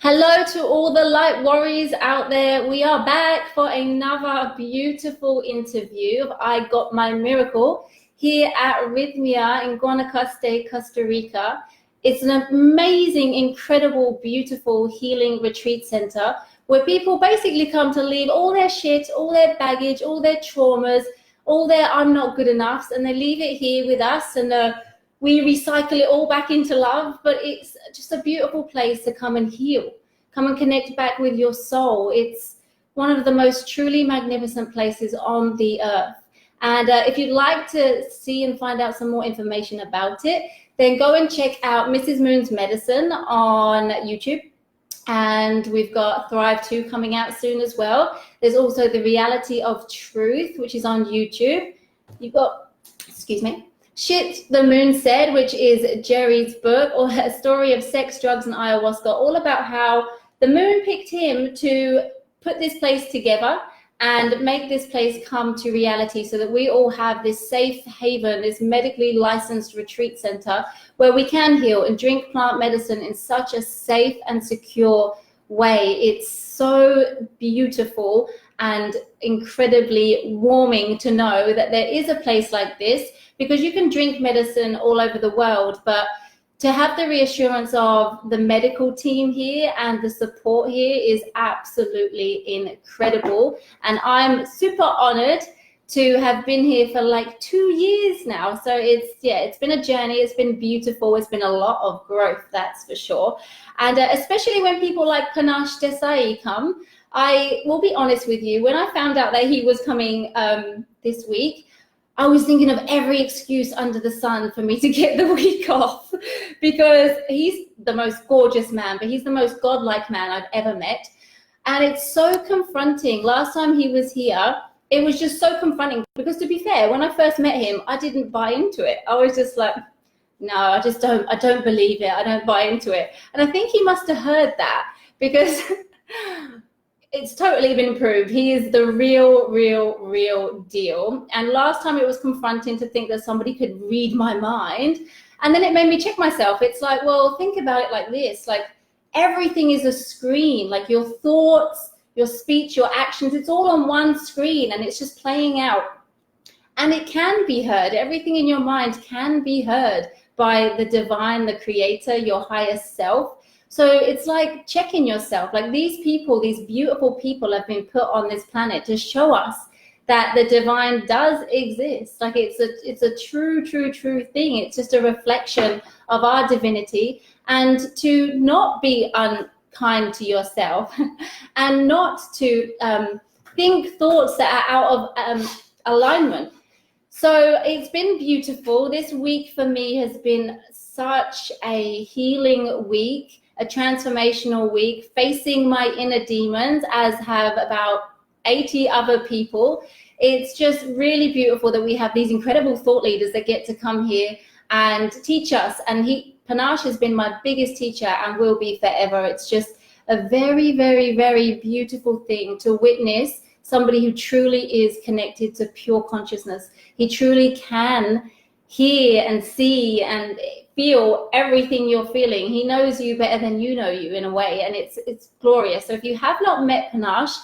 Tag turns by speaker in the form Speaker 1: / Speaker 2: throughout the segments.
Speaker 1: Hello to all the light warriors out there. We are back for another beautiful interview of I Got My Miracle here at Rythmia in Guanacaste, Costa Rica. It's an amazing, incredible, beautiful healing retreat center where people basically come to leave all their shit, all their baggage, all their traumas, all their I'm not good enoughs, and they leave it here with us, and we recycle it all back into love. But it's just a beautiful place to come and heal, come and connect back with your soul. It's one of the most truly magnificent places on the earth. And if you'd like to see and find out some more information about it, then go and check out Mrs. Moon's Medicine on YouTube. And we've got Thrive 2 coming out soon as well. There's also The Reality of Truth, which is on YouTube. You've got, Shit the Moon Said, which is Jerry's book, or A Story of Sex, Drugs, and Ayahuasca, all about how the moon picked him to put this place together and make this place come to reality so that we all have this safe haven, this medically licensed retreat center where we can heal and drink plant medicine in such a safe and secure way. It's so beautiful and incredibly warming to know that there is a place like this, because you can drink medicine all over the world, but to have the reassurance of the medical team here and the support here is absolutely incredible. And I'm super honored to have been here for like 2 years now. So it's been a journey. It's been beautiful. It's been a lot of growth, that's for sure. And especially when people like Panache Desai come, I will be honest with you, when I found out that he was coming this week, I was thinking of every excuse under the sun for me to get the week off, because he's the most gorgeous man, but he's the most godlike man I've ever met. And it's so confronting. Last time he was here, it was just so confronting, because to be fair, when I first met him, I didn't buy into it. I was just like, no, I don't believe it. I don't buy into it. And I think he must have heard that, because it's totally been proved. He is the real deal. And last time it was confronting to think that somebody could read my mind. And then it made me check myself. It's like, well, think about it like this. Like, everything is a screen. Like, your thoughts, your speech, your actions, it's all on one screen and it's just playing out. And it can be heard. Everything in your mind can be heard by the divine, the creator, your highest self. So it's like checking yourself. Like, these people, these beautiful people have been put on this planet to show us that the divine does exist. Like, it's a true thing. It's just a reflection of our divinity. And to not be unkind to yourself and not to think thoughts that are out of alignment. So it's been beautiful. This week for me has been such a healing week, a transformational week, facing my inner demons, as have about 80 other people. It's just really beautiful that we have these incredible thought leaders that get to come here and teach us. And Panache has been my biggest teacher and will be forever. It's just a very beautiful thing to witness somebody who truly is connected to pure consciousness. He truly can hear and see and feel everything you're feeling. He knows you better than you know you, in a way, and it's glorious. So if you have not met Panache,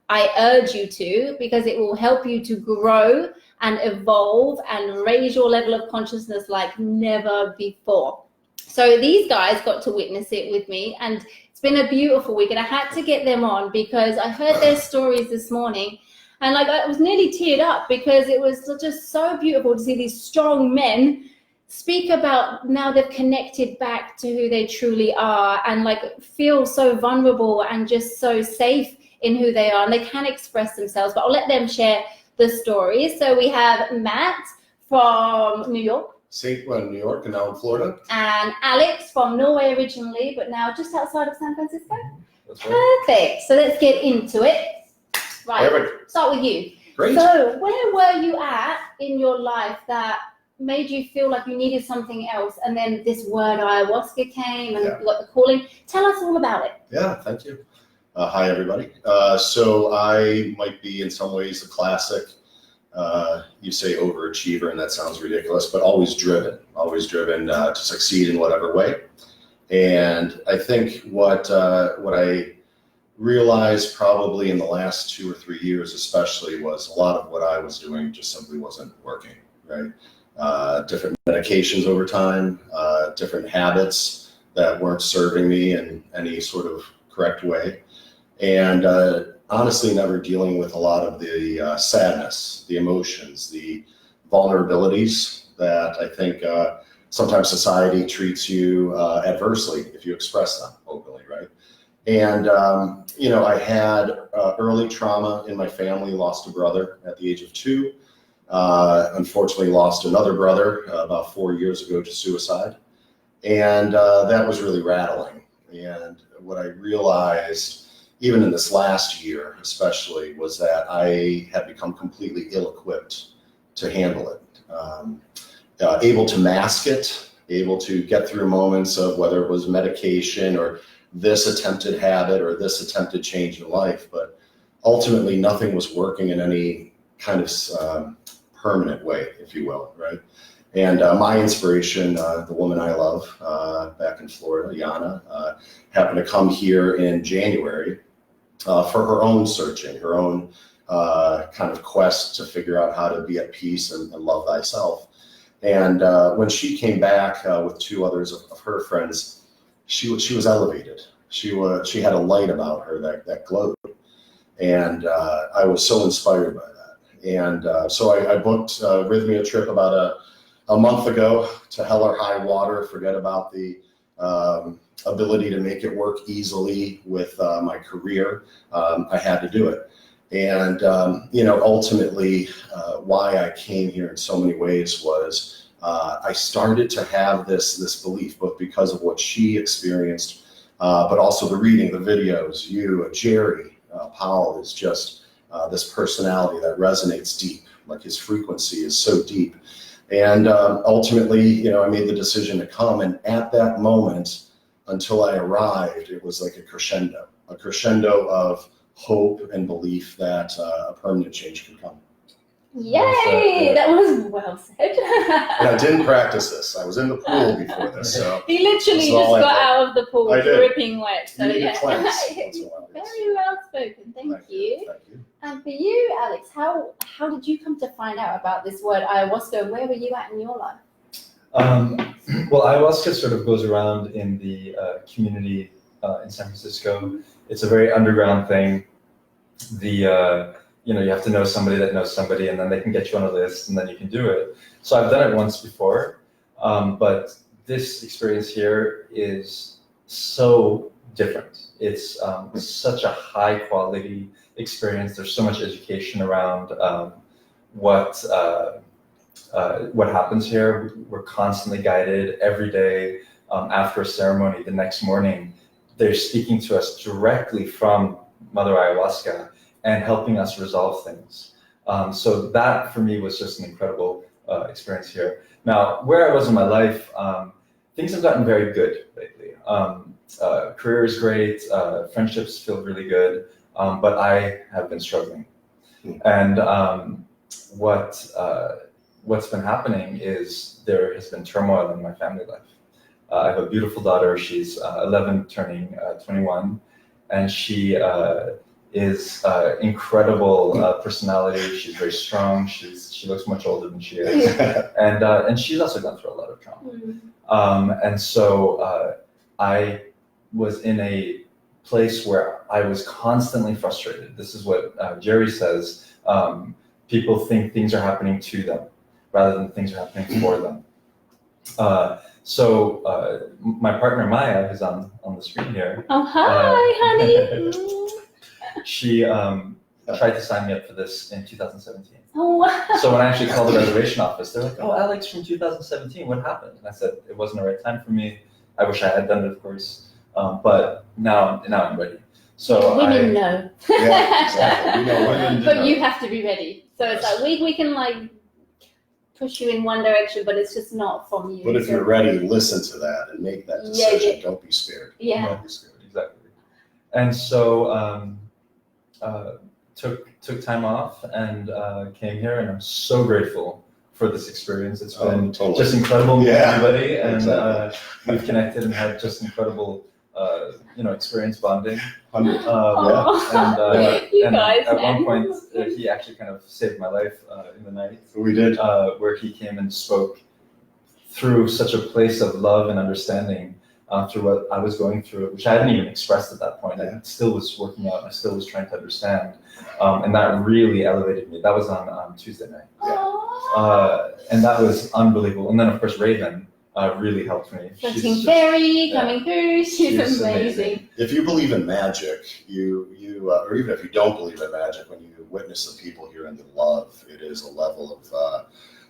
Speaker 1: I urge you to, because it will help you to grow and evolve and raise your level of consciousness like never before. So these guys got to witness it with me, and it's been a beautiful week, and I had to get them on because I heard their stories this morning, and like, I was nearly teared up, because it was just so beautiful to see these strong men speak about now they've connected back to who they truly are, and like feel so vulnerable and just so safe in who they are, and they can express themselves. But I'll let them share the stories. So we have Matt from New York.
Speaker 2: New York, and now in Florida.
Speaker 1: And Alex from Norway originally, but now just outside of San Francisco.
Speaker 2: That's right.
Speaker 1: Perfect. So let's get into it. Right.
Speaker 2: Perfect.
Speaker 1: Start with you.
Speaker 2: Great.
Speaker 1: So where were you at in your life that made you feel like you needed something else, and then this word ayahuasca came and you got the calling? Tell us all about it.
Speaker 2: Yeah, thank you. Hi, everybody. So I might be in some ways the classic, you say overachiever, and that sounds ridiculous, but always driven to succeed in whatever way. And I think what I realized probably in the last 2 or 3 years especially was a lot of what I was doing just simply wasn't working, right? Different medications over time, different habits that weren't serving me in any sort of correct way. And honestly, never dealing with a lot of the sadness, the emotions, the vulnerabilities that I think sometimes society treats you adversely if you express them openly, right? And, I had early trauma in my family, lost a brother at the age of 2. Unfortunately, lost another brother about 4 years ago to suicide. And that was really rattling. And what I realized, even in this last year especially, was that I had become completely ill-equipped to handle it. Able to mask it, able to get through moments of whether it was medication or this attempted habit or this attempted change in life, but ultimately nothing was working in any kind of permanent way, if you will, right? And my inspiration, the woman I love back in Florida, Yana, happened to come here in January for her own searching, her own kind of quest to figure out how to be at peace and love thyself. And when she came back with 2 others of her friends, she was elevated. She had a light about her that glowed, and I was so inspired by that. And so I booked a Rythmia trip about a month ago to hell or high water. Forget about the ability to make it work easily with my career. I had to do it. And, ultimately why I came here in so many ways was I started to have this belief, both because of what she experienced, but also the reading, the videos. Jerry Powell is just this personality that resonates deep, like his frequency is so deep. And ultimately, I made the decision to come. And at that moment, until I arrived, it was like a crescendo of hope and belief that a permanent change can come.
Speaker 1: Yay! That was well said.
Speaker 2: And I didn't practice this. I was in the pool before this. So
Speaker 1: he literally just got out of the pool, dripping wet. So
Speaker 2: you
Speaker 1: yeah,
Speaker 2: very
Speaker 1: well spoken. Thank you.
Speaker 2: Thank you.
Speaker 1: And for you, Alex, how did you come to find out about this word ayahuasca? Where were you at in your life?
Speaker 3: Well, ayahuasca sort of goes around in the community in San Francisco. It's a very underground thing. You have to know somebody that knows somebody, and then they can get you on a list, and then you can do it. So I've done it once before, but this experience here is so different. It's such a high quality experience. There's so much education around what happens here. We're constantly guided every day. After a ceremony, the next morning, they're speaking to us directly from Mother Ayahuasca and helping us resolve things. So that for me was just an incredible experience here. Now, where I was in my life, things have gotten very good lately. Career is great, friendships feel really good, but I have been struggling. And what's been happening is there has been turmoil in my family life. I have a beautiful daughter. She's 11, turning 21, and she is incredible personality. She's very strong. She looks much older than she is, and she's also gone through a lot of trauma. And so I was in a place where I was constantly frustrated. This is what Jerry says. People think things are happening to them rather than things are happening for them. So my partner Maya, who's on the screen here.
Speaker 1: Oh, hi, honey.
Speaker 3: She tried to sign me up for this in 2017.
Speaker 1: Oh, wow.
Speaker 3: So when I actually called the reservation office, they're like, "Oh, Alex, from 2017, what happened?" And I said, "It wasn't the right time for me. I wish I had done it, of course, but now I'm ready." So
Speaker 1: women know.
Speaker 2: Yeah, exactly. We know women.
Speaker 1: But you have to be ready. So it's like we can like push you in one direction, but it's just not from you.
Speaker 2: But if you're ready, listen to that and make that decision. Yeah. Don't be scared.
Speaker 1: Yeah.
Speaker 3: Don't be scared. Exactly. And so took time off and came here, and I'm so grateful for this experience. It's been
Speaker 2: totally.
Speaker 3: just incredible meeting everybody, and
Speaker 2: exactly.
Speaker 3: we've connected and had just incredible, experience bonding.
Speaker 1: Aw, you
Speaker 3: And
Speaker 1: guys,
Speaker 3: at one
Speaker 1: man.
Speaker 3: point, he actually kind of saved my life in the night,
Speaker 2: We did.
Speaker 3: where he came and spoke through such a place of love and understanding through what I was going through, which I hadn't even expressed at that point. I still was working out, and I still was trying to understand, and that really elevated me. That was on Tuesday night, and that was unbelievable. And then, of course, Raven really helped me.
Speaker 1: Team Fairy coming through. She's amazing.
Speaker 2: If you believe in magic, or even if you don't believe in magic, when you witness the people here and the love, it is a level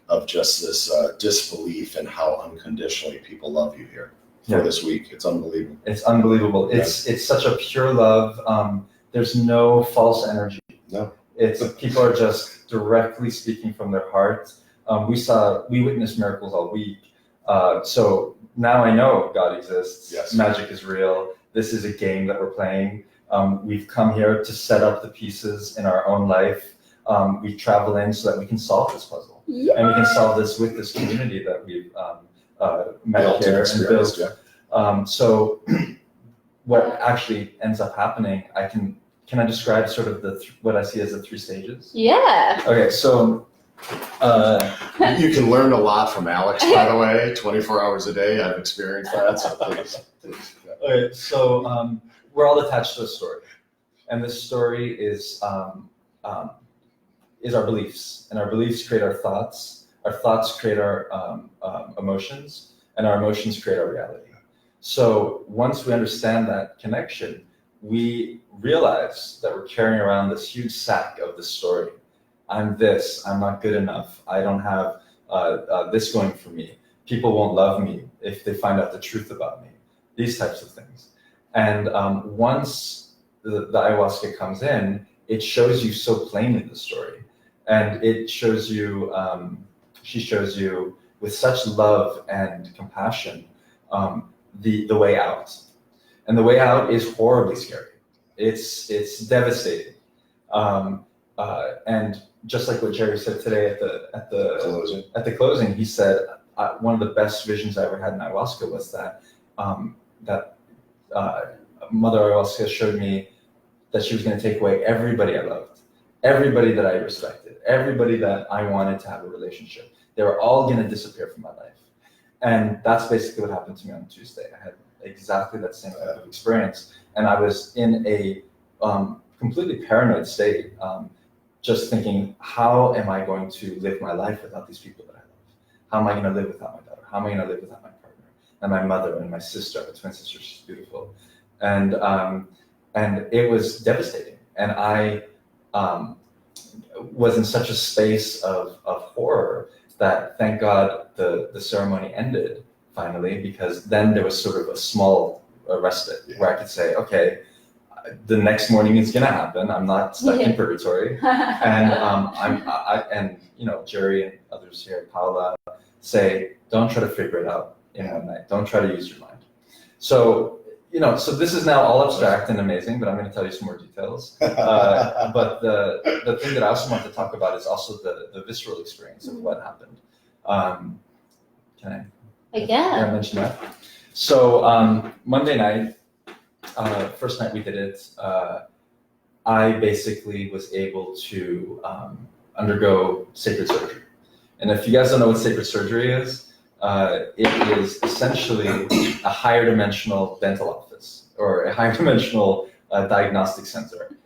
Speaker 2: of just this disbelief in how unconditionally people love you here for this week. It's unbelievable.
Speaker 3: It's unbelievable. It's such a pure love. There's no false energy.
Speaker 2: No.
Speaker 3: People are just directly speaking from their heart. We witnessed miracles all week. So now I know God exists.
Speaker 2: Yes.
Speaker 3: Magic is real. This is a game that we're playing. We've come here to set up the pieces in our own life. We travel in so that we can solve this puzzle.
Speaker 1: Yeah.
Speaker 3: And we can solve this with this community that we've met here and built. So what actually ends up happening, can I describe sort of what I see as the 3 stages?
Speaker 1: Yeah.
Speaker 3: Okay, so
Speaker 2: you can learn a lot from Alex, by the way, 24 hours a day. I've experienced that, so please.
Speaker 3: Okay, so we're all attached to a story, and this story is our beliefs, and our beliefs create our thoughts create our emotions, and our emotions create our reality. So once we understand that connection, we realize that we're carrying around this huge sack of the story. I'm not good enough, I don't have this going for me, people won't love me if they find out the truth about me, these types of things. And once the ayahuasca comes in, it shows you so plainly the story. And it shows you, she shows you with such love and compassion, the way out. And the way out is horribly scary. It's devastating. And just like what Jerry said today at the closing, he said, one of the best visions I ever had in ayahuasca was that Mother Ayahuasca showed me that she was going to take away everybody I loved, everybody that I respected, everybody that I wanted to have a relationship. They were all going to disappear from my life. And that's basically what happened to me on Tuesday. I had exactly that same type of experience. And I was in a completely paranoid state, just thinking, how am I going to live my life without these people that I love? How am I going to live without my daughter? How am I going to live without my partner? And my mother and my sister, my twin sister, she's beautiful. And it was devastating. And I was in such a space of horror that, thank God, the ceremony ended finally, because then there was sort of a small respite where I could say, okay, the next morning is going to happen. I'm not stuck in purgatory. And and Jerry and others here, Paula, say, don't try to figure it out in one night. Don't try to use your mind. So, so this is now all abstract and amazing, but I'm going to tell you some more details. But the thing that I also want to talk about is also the visceral experience of what happened. Can I mention that? So Monday night, first night we did it, I basically was able to undergo sacred surgery. And if you guys don't know what sacred surgery is, it is essentially a higher dimensional dental office or a higher dimensional diagnostic center.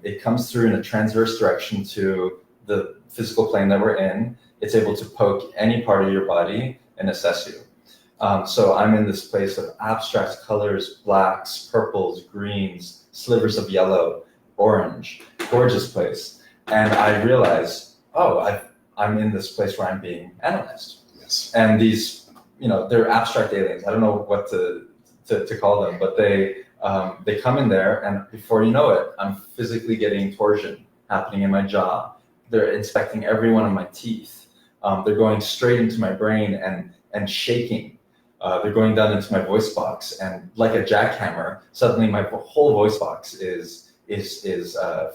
Speaker 3: It comes through in a transverse direction to the physical plane that we're in. It's able to poke any part of your body and assess you. So I'm in this place of abstract colors, blacks, purples, greens, slivers of yellow, orange, gorgeous place. And I realized, I'm in this place where I'm being analyzed.
Speaker 2: Yes.
Speaker 3: And these, they're abstract aliens. I don't know what to call them, but they come in there, and before you know it, I'm physically getting torsion happening in my jaw. They're inspecting every one of my teeth. They're going straight into my brain and shaking. They're going down into my voice box, and like a jackhammer, suddenly my whole voice box is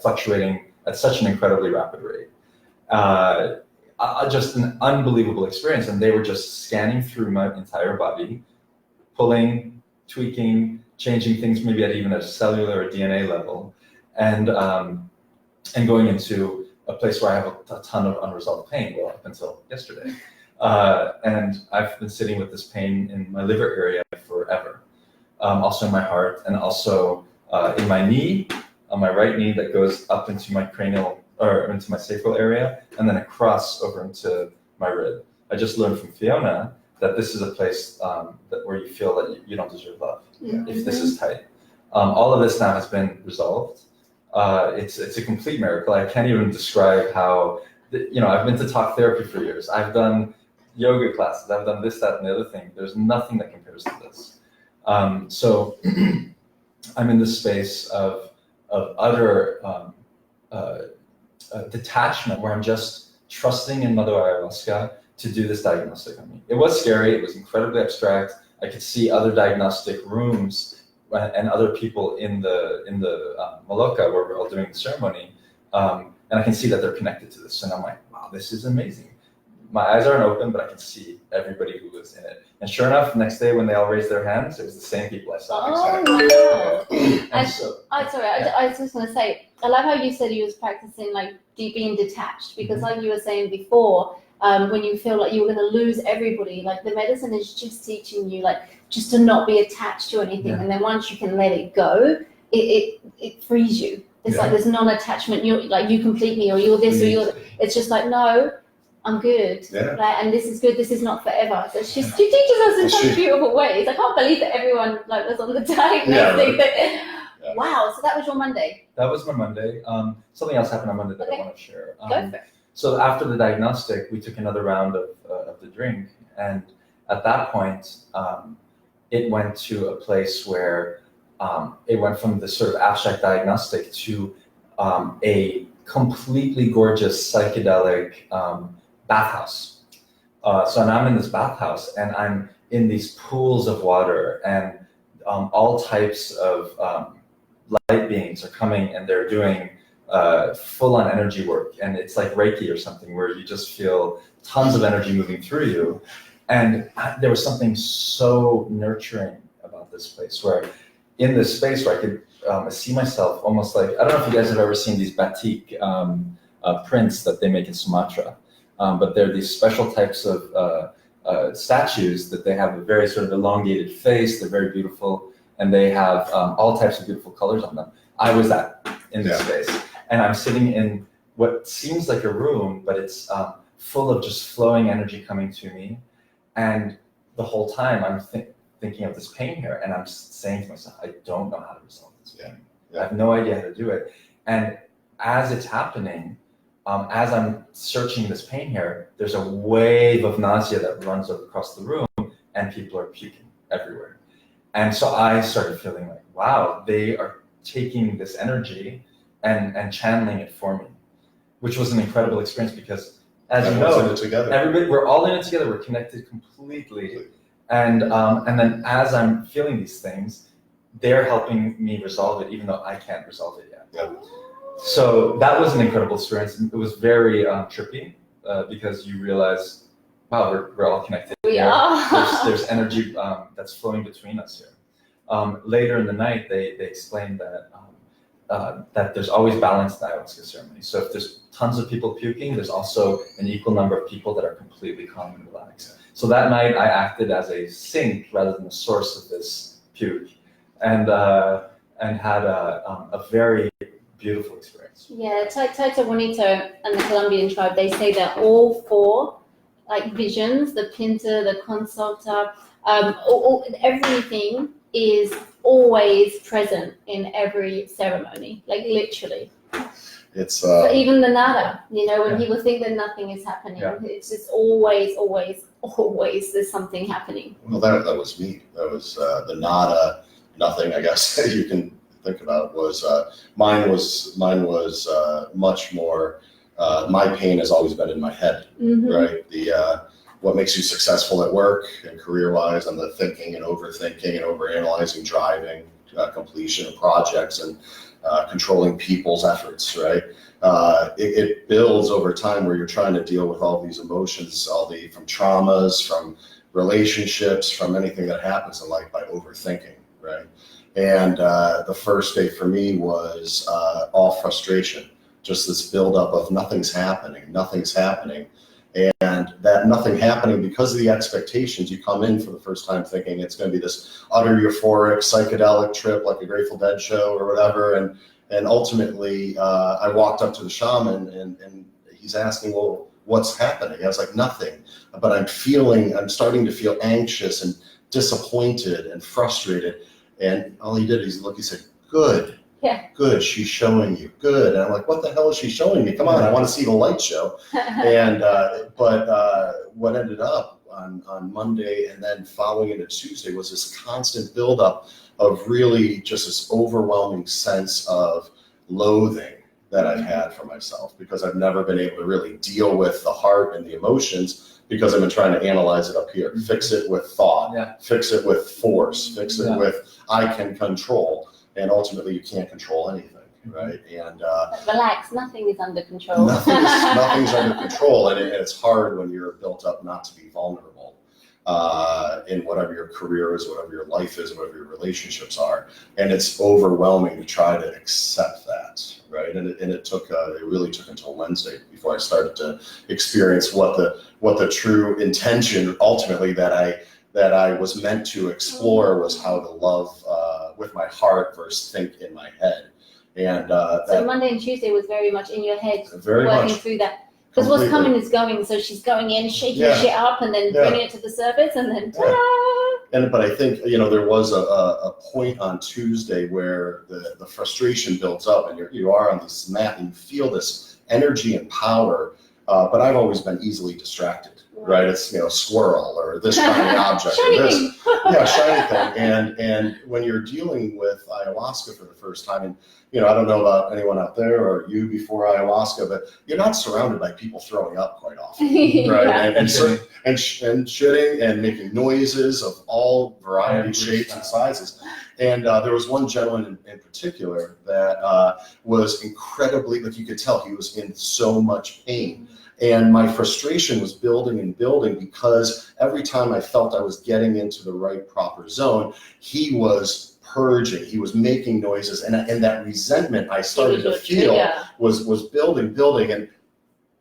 Speaker 3: fluctuating at such an incredibly rapid rate. just an unbelievable experience. And they were just scanning through my entire body, pulling, tweaking, changing things, maybe at even a cellular or DNA level, and going into a place where I have a ton of unresolved pain, well, up until yesterday. And I've been sitting with this pain in my liver area forever, also in my heart, and also in my knee, on my right knee that goes up into my cranial, or into my sacral area, and then across over into my rib. I just learned from Fiona that this is a place where you feel that you don't deserve love, if this is tight. All of this now has been resolved. It's a complete miracle. I can't even describe how, I've been to talk therapy for years. I've done yoga classes. I've done this, that, and the other thing. There's nothing that compares to this. So I'm in this space of utter detachment, where I'm just trusting in Mother Ayahuasca to do this diagnostic on me. It was scary. It was incredibly abstract. I could see other diagnostic rooms and other people in the Maloka where we're all doing the ceremony, and I can see that they're connected to this. And I'm like, wow, this is amazing. My eyes aren't open, but I can see everybody who was in it. And sure enough, next day when they all raised their hands, it was the same people I saw.
Speaker 1: Oh, wow.
Speaker 3: And so,
Speaker 1: I was just going to say, I love how you said you was practicing like being detached, because like you were saying before, when you feel like you're going to lose everybody, like the medicine is just teaching you like just to not be attached to anything. And then once you can let it go, it frees you. It's like there's non-attachment. You're like, you complete me, or you're this, or you're. It's just like, no, I'm good. Like, and this is good. This is not forever. So she teaches us in such beautiful ways. I can't believe that everyone like was on the diagnostic. Wow. So that was your Monday.
Speaker 3: That was my Monday. Something else happened on Monday that I want to share.
Speaker 1: Go for it.
Speaker 3: So after the diagnostic, we took another round of the drink, and at that point, it went to a place where it went from this sort of abstract diagnostic to a completely gorgeous psychedelic bathhouse. So now I'm in this bathhouse, and I'm in these pools of water, and all types of light beings are coming, and they're doing full-on energy work, and it's like Reiki or something, where you just feel tons of energy moving through you. And there was something so nurturing about this place, where in this space where I could see myself almost like, I don't know if you guys have ever seen these batik prints that they make in Sumatra, but they're these special types of statues that they have a very sort of elongated face. They're very beautiful, and they have all types of beautiful colors on them. I was that in this space. And I'm sitting in what seems like a room, but it's full of just flowing energy coming to me. And the whole time I'm thinking of this pain here, and I'm saying to myself, I don't know how to resolve this pain. I have no idea how to do it. And as it's happening, as I'm searching this pain here, there's a wave of nausea that runs across the room, and people are puking everywhere. And so I started feeling like, wow, they are taking this energy and channeling it for me, which was an incredible experience, because as you know, everybody, we're all in it together. We're connected completely. And then as I'm feeling these things, they're helping me resolve it, even though I can't resolve it yet. So that was an incredible experience. It was very trippy, because you realize, wow, we're all connected.
Speaker 1: We are.
Speaker 3: There's energy that's flowing between us here. Later in the night, they explained that that there's always balance in the ayahuasca ceremony. So if there's tons of people puking, there's also an equal number of people that are completely calm and relaxed. So that night I acted as a sink rather than the source of this puke, and had a very beautiful experience.
Speaker 1: Yeah, Toto Bonito and the Colombian tribe, they say that all four like visions, the Pinta, the Consulta, everything is always present in every ceremony, like literally.
Speaker 2: It's
Speaker 1: so even the nada, when people think that nothing is happening, it's just always there's something happening.
Speaker 2: Well, that was me. That was the nada, nothing, I guess you can think about. Was mine was much more. My pain has always been in my head, right? The what makes you successful at work and career-wise, and the thinking and overthinking and overanalyzing, driving completion of projects, and controlling people's efforts, right? it builds over time where you're trying to deal with all these emotions, from traumas, from relationships, from anything that happens in life by overthinking, right? And the first day for me was all frustration, just this buildup of nothing's happening. And that nothing happening, because of the expectations, you come in for the first time thinking it's going to be this utter euphoric psychedelic trip like a Grateful Dead show or whatever. And ultimately, I walked up to the shaman and he's asking, well, what's happening? I was like, nothing. But I'm starting to feel anxious and disappointed and frustrated. And all he did is look, he said, good.
Speaker 1: Yeah.
Speaker 2: Good, she's showing you. Good. And I'm like, what the hell is she showing me? Come on, I want to see the light show. And but what ended up on Monday and then following into Tuesday was this constant buildup of really just this overwhelming sense of loathing that I've had for myself, because I've never been able to really deal with the heart and the emotions, because I've been trying to analyze it up here, fix it with thought, fix it with force, fix it with I can control, and ultimately you can't control anything, right? And
Speaker 1: relax, nothing is under control.
Speaker 2: nothing's under control, and it's hard when you're built up not to be vulnerable in whatever your career is, whatever your life is, whatever your relationships are, and it's overwhelming to try to accept that, right? And it really took until Wednesday before I started to experience what the true intention ultimately that I was meant to explore was how to love with my heart versus think in my head. And
Speaker 1: so Monday and Tuesday was very much in your head,
Speaker 2: very
Speaker 1: working
Speaker 2: much
Speaker 1: through that. Because what's coming is going, so she's going in, shaking shit up, and then bringing it to the surface, and then ta-da!
Speaker 2: But I think, there was a point on Tuesday where the frustration builds up, and you are on this mat, and you feel this energy and power. But I've always been easily distracted, right? It's squirrel or this shiny object or this, shiny thing. And when you're dealing with ayahuasca for the first time, and I don't know about anyone out there or you before ayahuasca, but you're not surrounded by people throwing up quite often, right? And shitting and making noises of all variety, shapes, and sizes. And there was one gentleman in particular that was incredibly, like you could tell, he was in so much pain. And my frustration was building and building, because every time I felt I was getting into the right proper zone, he was purging, he was making noises, and that resentment I started to feel was building. And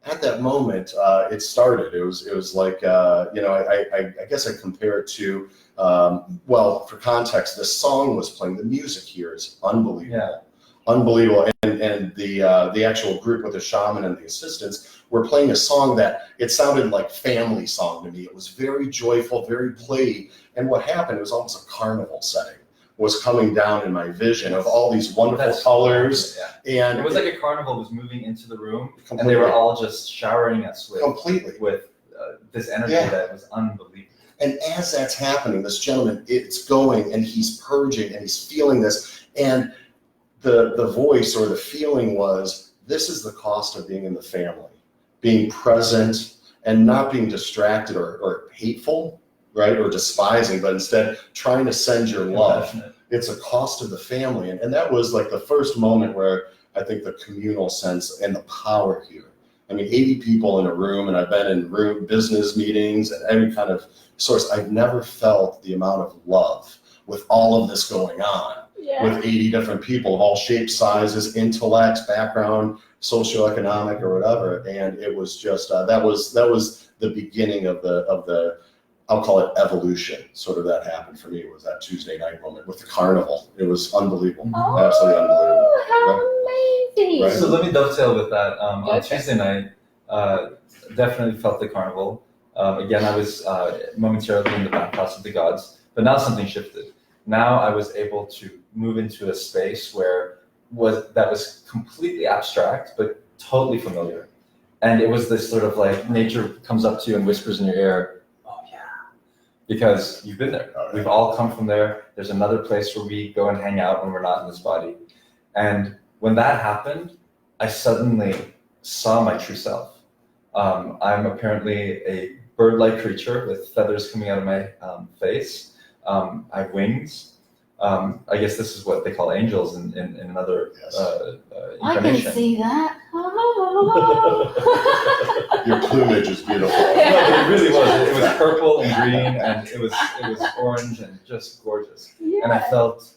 Speaker 2: at that moment, it started. It was like, I guess I compare it to, for context, this song was playing, the music here is unbelievable. Unbelievable. And the actual group with the shaman and the assistants were playing a song that it sounded like family song to me. It was very joyful, very playy. And what happened, it was almost a carnival setting was coming down in my vision of all these wonderful colors. And
Speaker 3: it was like a carnival was moving into the room, and they were all just showering us with this energy that was unbelievable.
Speaker 2: And as that's happening, this gentleman, it's going, and he's purging, and he's feeling this. And the voice or the feeling was, this is the cost of being in the family, being present and not being distracted or hateful, right? Or despising, but instead trying to send your love. It's a cost of the family. And that was like the first moment where I think the communal sense and the power here. I mean, 80 people in a room, and I've been in business meetings and every kind of source. I've never felt the amount of love with all of this going on. With 80 different people of all shapes, sizes, intellects, background, socioeconomic or whatever, and it was just that was the beginning of the I'll call it evolution. Sort of that happened for me. It was that Tuesday night moment with the carnival. It was unbelievable, absolutely unbelievable.
Speaker 1: How amazing!
Speaker 2: Right?
Speaker 3: So let me dovetail with that. On Tuesday night, definitely felt the carnival. Again, I was momentarily in the bathhouse of the gods, but now something shifted. Now I was able to move into a space that was completely abstract, but totally familiar. And it was this sort of like nature comes up to you and whispers in your ear, oh yeah, because you've been there. We've all come from there. There's another place where we go and hang out when we're not in this body. And when that happened, I suddenly saw my true self. I'm apparently a bird-like creature with feathers coming out of my face. I have wings. I guess this is what they call angels in another
Speaker 2: Yes.
Speaker 1: I can
Speaker 3: incarnation.
Speaker 1: see that.
Speaker 2: Your plumage is beautiful.
Speaker 3: No, but it really was. It was purple and green, and it was orange and just gorgeous.
Speaker 1: Yeah.
Speaker 3: And I felt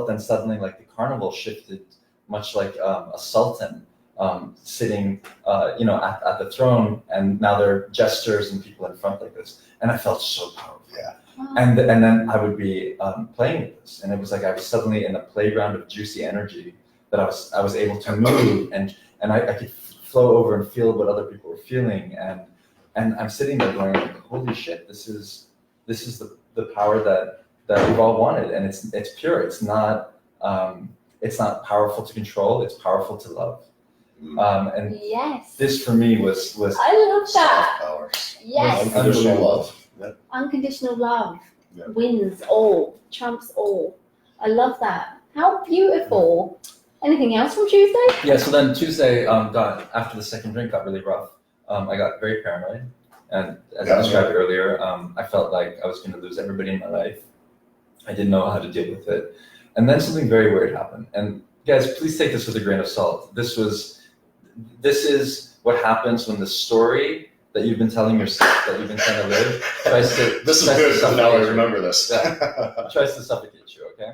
Speaker 3: then suddenly like the carnival shifted, much like a sultan sitting, at the throne, and now there are jesters and people in front like this, and I felt so powerful.
Speaker 2: Yeah.
Speaker 3: And then I would be playing with this, and it was like I was suddenly in a playground of juicy energy that I was able to move, and I could flow over and feel what other people were feeling, and I'm sitting there going like, holy shit, this is the power that we've all wanted, and it's pure. It's not powerful to control. It's powerful to love. And
Speaker 1: Yes.
Speaker 3: this for me was
Speaker 1: I love that.
Speaker 2: Soft power.
Speaker 1: Yes.
Speaker 2: Unconditional love. Yep.
Speaker 1: Unconditional love
Speaker 2: Yeah.
Speaker 1: wins all, trumps all. I love that. How beautiful. Anything else from Tuesday?
Speaker 3: Yeah, so then Tuesday after the second drink got really rough. I got very paranoid, and as I described earlier, I felt like I was going to lose everybody in my life. I didn't know how to deal with it, and then something very weird happened. And guys, please take this with a grain of salt. This is what happens when the story that you've been telling yourself, that you've been trying to live, tries to.
Speaker 2: This is
Speaker 3: tries to
Speaker 2: good. So now I
Speaker 3: suffocate you.
Speaker 2: remember this.
Speaker 3: Tries to suffocate you. Okay.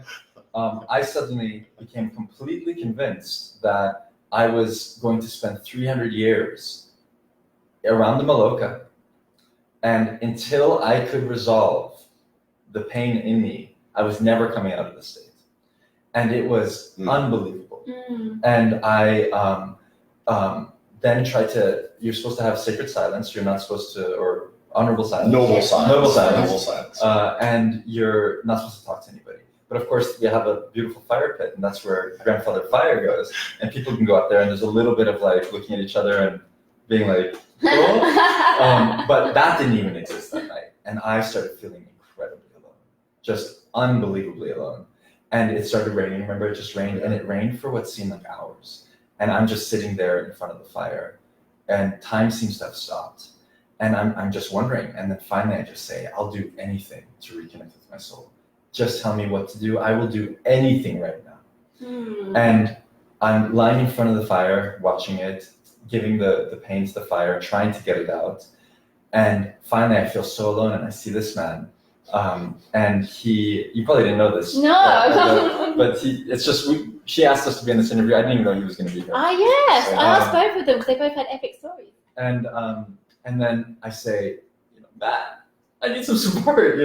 Speaker 3: I suddenly became completely convinced that I was going to spend 300 years around the Maloka, and until I could resolve the pain in me, I was never coming out of the state, and it was unbelievable. And I then tried to. You're supposed to have sacred silence. You're not supposed to, or honorable silence.
Speaker 2: Noble silence.
Speaker 3: Noble silence.
Speaker 2: Noble silence.
Speaker 3: And you're not supposed to talk to anybody. But of course, you have a beautiful fire pit, and that's where Grandfather Fire goes. And people can go out there, and there's a little bit of like looking at each other and being like, oh. But that didn't even exist that night. And I started feeling incredibly alone, just unbelievably alone. And it started raining. Remember, it just rained, and it rained for what seemed like hours. And I'm just sitting there in front of the fire, and time seems to have stopped. And I'm just wondering. And then finally, I just say, I'll do anything to reconnect with my soul. Just tell me what to do. I will do anything right now. And I'm lying in front of the fire, watching it, giving the pain to the fire, trying to get it out. And finally, I feel so alone, and I see this man. And you probably didn't know this.
Speaker 1: No.
Speaker 3: But she asked us to be in this interview. I didn't even know he was going to be here.
Speaker 1: Ah, yes. I asked both of them because they both had epic stories.
Speaker 3: And then I say, Matt, I need some support,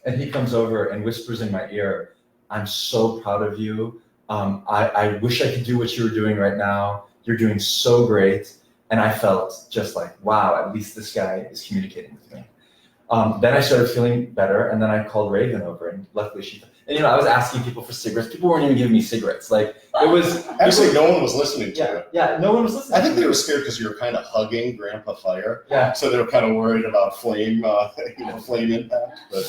Speaker 3: And he comes over and whispers in my ear, I'm so proud of you. I wish I could do what you were doing right now. You're doing so great. And I felt just like, wow, at least this guy is communicating with me. Then I started feeling better, and then I called Raven over, and luckily and I was asking people for cigarettes. People weren't even giving me cigarettes. Like, it was...
Speaker 2: Actually, no one was listening to it.
Speaker 3: Yeah, no one was listening.
Speaker 2: I think they were scared because you were kind of hugging Grandpa Fire.
Speaker 3: Yeah.
Speaker 2: So they were kind of worried about flame impact. But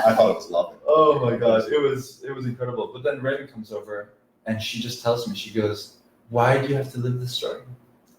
Speaker 2: I thought it was lovely.
Speaker 3: Oh my gosh, it was incredible. But then Raven comes over, and she just tells me, she goes, why do you have to live this story?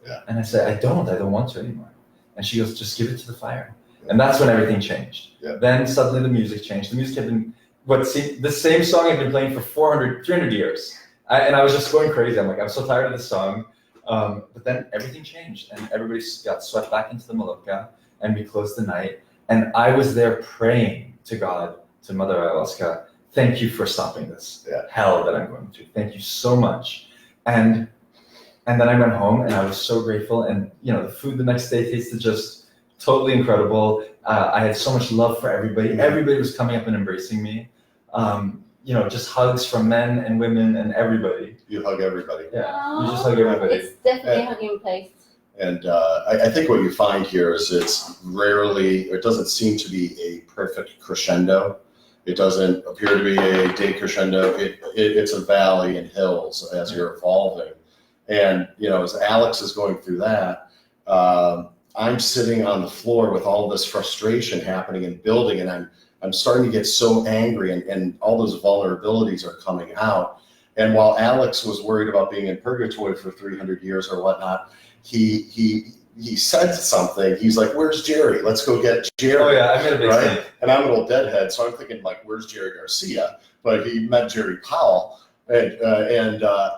Speaker 2: Yeah.
Speaker 3: And I say, I don't want to anymore. And she goes, just give it to the fire. And that's when everything changed.
Speaker 2: Yeah.
Speaker 3: Then suddenly the music changed. The music had been, the same song had been playing for 300 years. And I was just going crazy. I'm like, I'm so tired of this song. But then everything changed, and everybody got swept back into the Maloka, and we closed the night. And I was there praying to God, to Mother Ayahuasca, thank you for stopping this hell that I'm going through. Thank you so much. And then I went home, and I was so grateful. And, the food the next day tasted just totally incredible. I had so much love for everybody. Everybody was coming up and embracing me. Just hugs from men and women and everybody.
Speaker 2: You hug everybody.
Speaker 3: Yeah, you just hug everybody.
Speaker 1: It's definitely a hugging place.
Speaker 2: And I think what you find here is it doesn't seem to be a perfect crescendo. It doesn't appear to be a decrescendo. It's a valley and hills as you're evolving. And, as Alex is going through that, I'm sitting on the floor with all this frustration happening and building, and I'm starting to get so angry, and all those vulnerabilities are coming out. And while Alex was worried about being in purgatory for 300 years or whatnot, he he said something. He's like, "Where's Jerry? Let's go get Jerry."
Speaker 3: Oh yeah, I made a big
Speaker 2: right?
Speaker 3: mistake.
Speaker 2: And I'm an old deadhead, so I'm thinking like, "Where's Jerry Garcia?" But he met Jerry Powell, and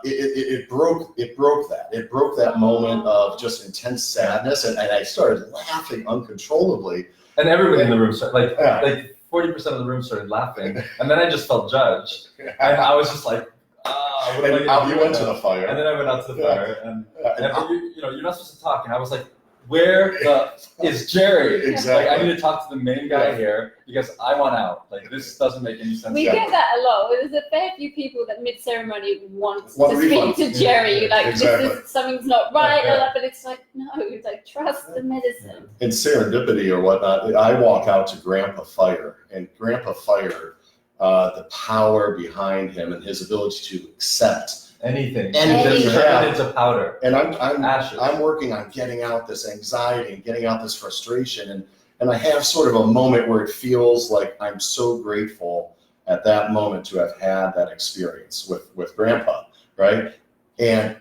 Speaker 2: it broke that. It broke that moment of just intense sadness, and I started laughing uncontrollably.
Speaker 3: And everybody in the room started,
Speaker 2: Yeah.
Speaker 3: like 40% of the room started laughing, and then I just felt judged, and I was just like, what am I
Speaker 2: And
Speaker 3: gonna do
Speaker 2: you went
Speaker 3: now?
Speaker 2: to the fire.
Speaker 3: And then I went out to the fire, and
Speaker 2: And
Speaker 3: you're not supposed to talk, and I was like, where is Jerry?
Speaker 2: Exactly.
Speaker 3: Like, I need to talk to the main guy here because I want out. Like, this doesn't make any sense.
Speaker 1: We get that a lot. There's a fair few people that mid-ceremony want to
Speaker 2: refund.
Speaker 1: speak to Jerry, like
Speaker 2: Exactly.
Speaker 1: this is, something's not right,
Speaker 2: Yeah.
Speaker 1: but it's like, no, it's like trust the medicine.
Speaker 2: in serendipity or whatnot, I walk out to Grandpa Fire, and Grandpa Fire, the power behind him and his ability to accept.
Speaker 3: Anything.
Speaker 1: Anything.
Speaker 3: Just turn it into powder.
Speaker 2: And I'm
Speaker 3: Ashes.
Speaker 2: working on getting out this anxiety and getting out this frustration, and I have sort of a moment where it feels like I'm so grateful at that moment to have had that experience with Grandpa, right? And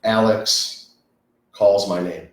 Speaker 2: Alex calls my name,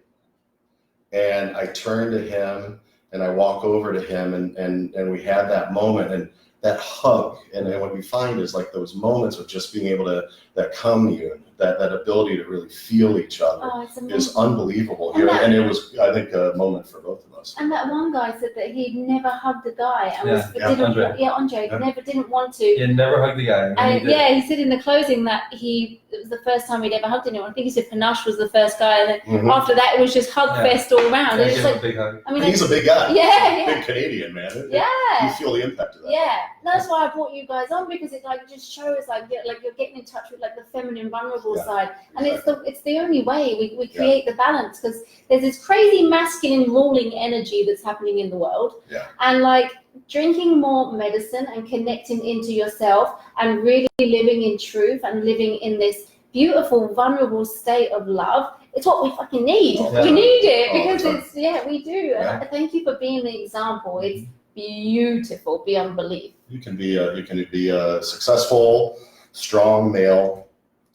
Speaker 2: and I turn to him and I walk over to him, and we had that moment and that hug. And then what we find is like those moments of just being able to, that commune, that ability to really feel each other
Speaker 1: Oh, it's amazing.
Speaker 2: is unbelievable here. And it was, I think, a moment for both of us.
Speaker 1: And that one guy said that he'd never hugged a guy and
Speaker 3: Andre.
Speaker 1: didn't want to.
Speaker 3: You never hug the guy.
Speaker 1: And he said in the closing that it was the first time he'd ever hugged anyone. I think he said Panache was the first guy, and then after that it was just hug fest all around. And it's like,
Speaker 3: a big hug.
Speaker 1: I mean,
Speaker 2: And he's a big guy.
Speaker 1: Yeah.
Speaker 2: Big Canadian, man.
Speaker 1: Yeah.
Speaker 2: You feel the impact of that.
Speaker 1: Yeah, that's why I brought you guys on, because it like just shows like you're getting in touch with like the feminine, vulnerable side, and it's the only way we create the balance, because there's this crazy masculine ruling energy that's happening in the world, and like drinking more medicine and connecting into yourself and really living in truth and living in this beautiful, vulnerable state of love. It's what we fucking need.
Speaker 3: Yeah.
Speaker 1: We need it because
Speaker 2: All the
Speaker 1: it's we do.
Speaker 2: Yeah.
Speaker 1: And thank you for being the example. It's beautiful beyond belief.
Speaker 2: You can be a successful, strong male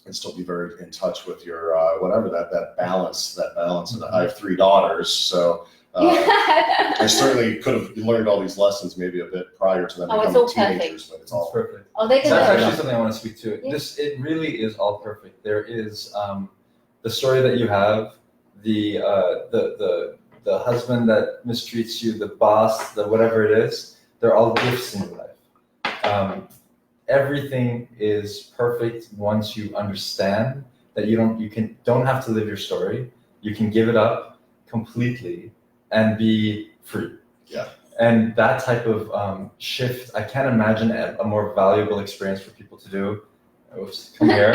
Speaker 2: and still be very in touch with your whatever that balance. And I have 3 daughters, so I certainly could have learned all these lessons maybe a bit prior to them
Speaker 1: Oh, it's
Speaker 2: becoming
Speaker 1: all perfect.
Speaker 2: teenagers, but it's all
Speaker 3: perfect.
Speaker 1: Oh, they
Speaker 3: That's
Speaker 1: can.
Speaker 3: actually something I want to speak to.
Speaker 1: Yeah.
Speaker 3: It really is all perfect. There is the story that you have, the husband that mistreats you, the boss, the whatever it is. They're all gifts in your life. Everything is perfect once you understand that you don't have to live your story. You can give it up completely and be free.
Speaker 2: Yeah.
Speaker 3: And that type of shift, I can't imagine a more valuable experience for people to do. Oops, come here.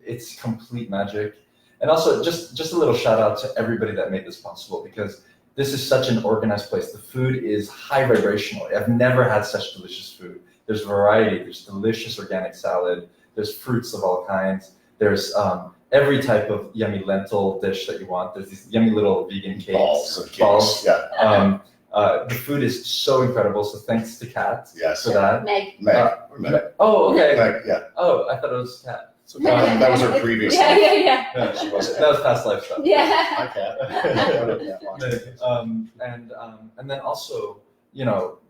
Speaker 3: It's complete magic. And also just a little shout out to everybody that made this possible, because this is such an organized place. The food is high vibrational. I've never had such delicious food. There's variety. There's delicious organic salad. There's fruits of all kinds. There's every type of yummy lentil dish that you want. There's these yummy little vegan cakes.
Speaker 2: Balls. Yeah.
Speaker 3: The food is so incredible. So thanks to Kat
Speaker 2: Yes.
Speaker 3: for that.
Speaker 1: Meg.
Speaker 2: Meg.
Speaker 3: Oh, okay.
Speaker 2: Meg, yeah.
Speaker 3: Oh, I thought it was Kat.
Speaker 2: So that was her previous.
Speaker 1: Yeah.
Speaker 3: Yeah,
Speaker 2: She wasn't.
Speaker 3: that was past life stuff.
Speaker 1: Yeah.
Speaker 2: Hi, Kat.
Speaker 3: And then also,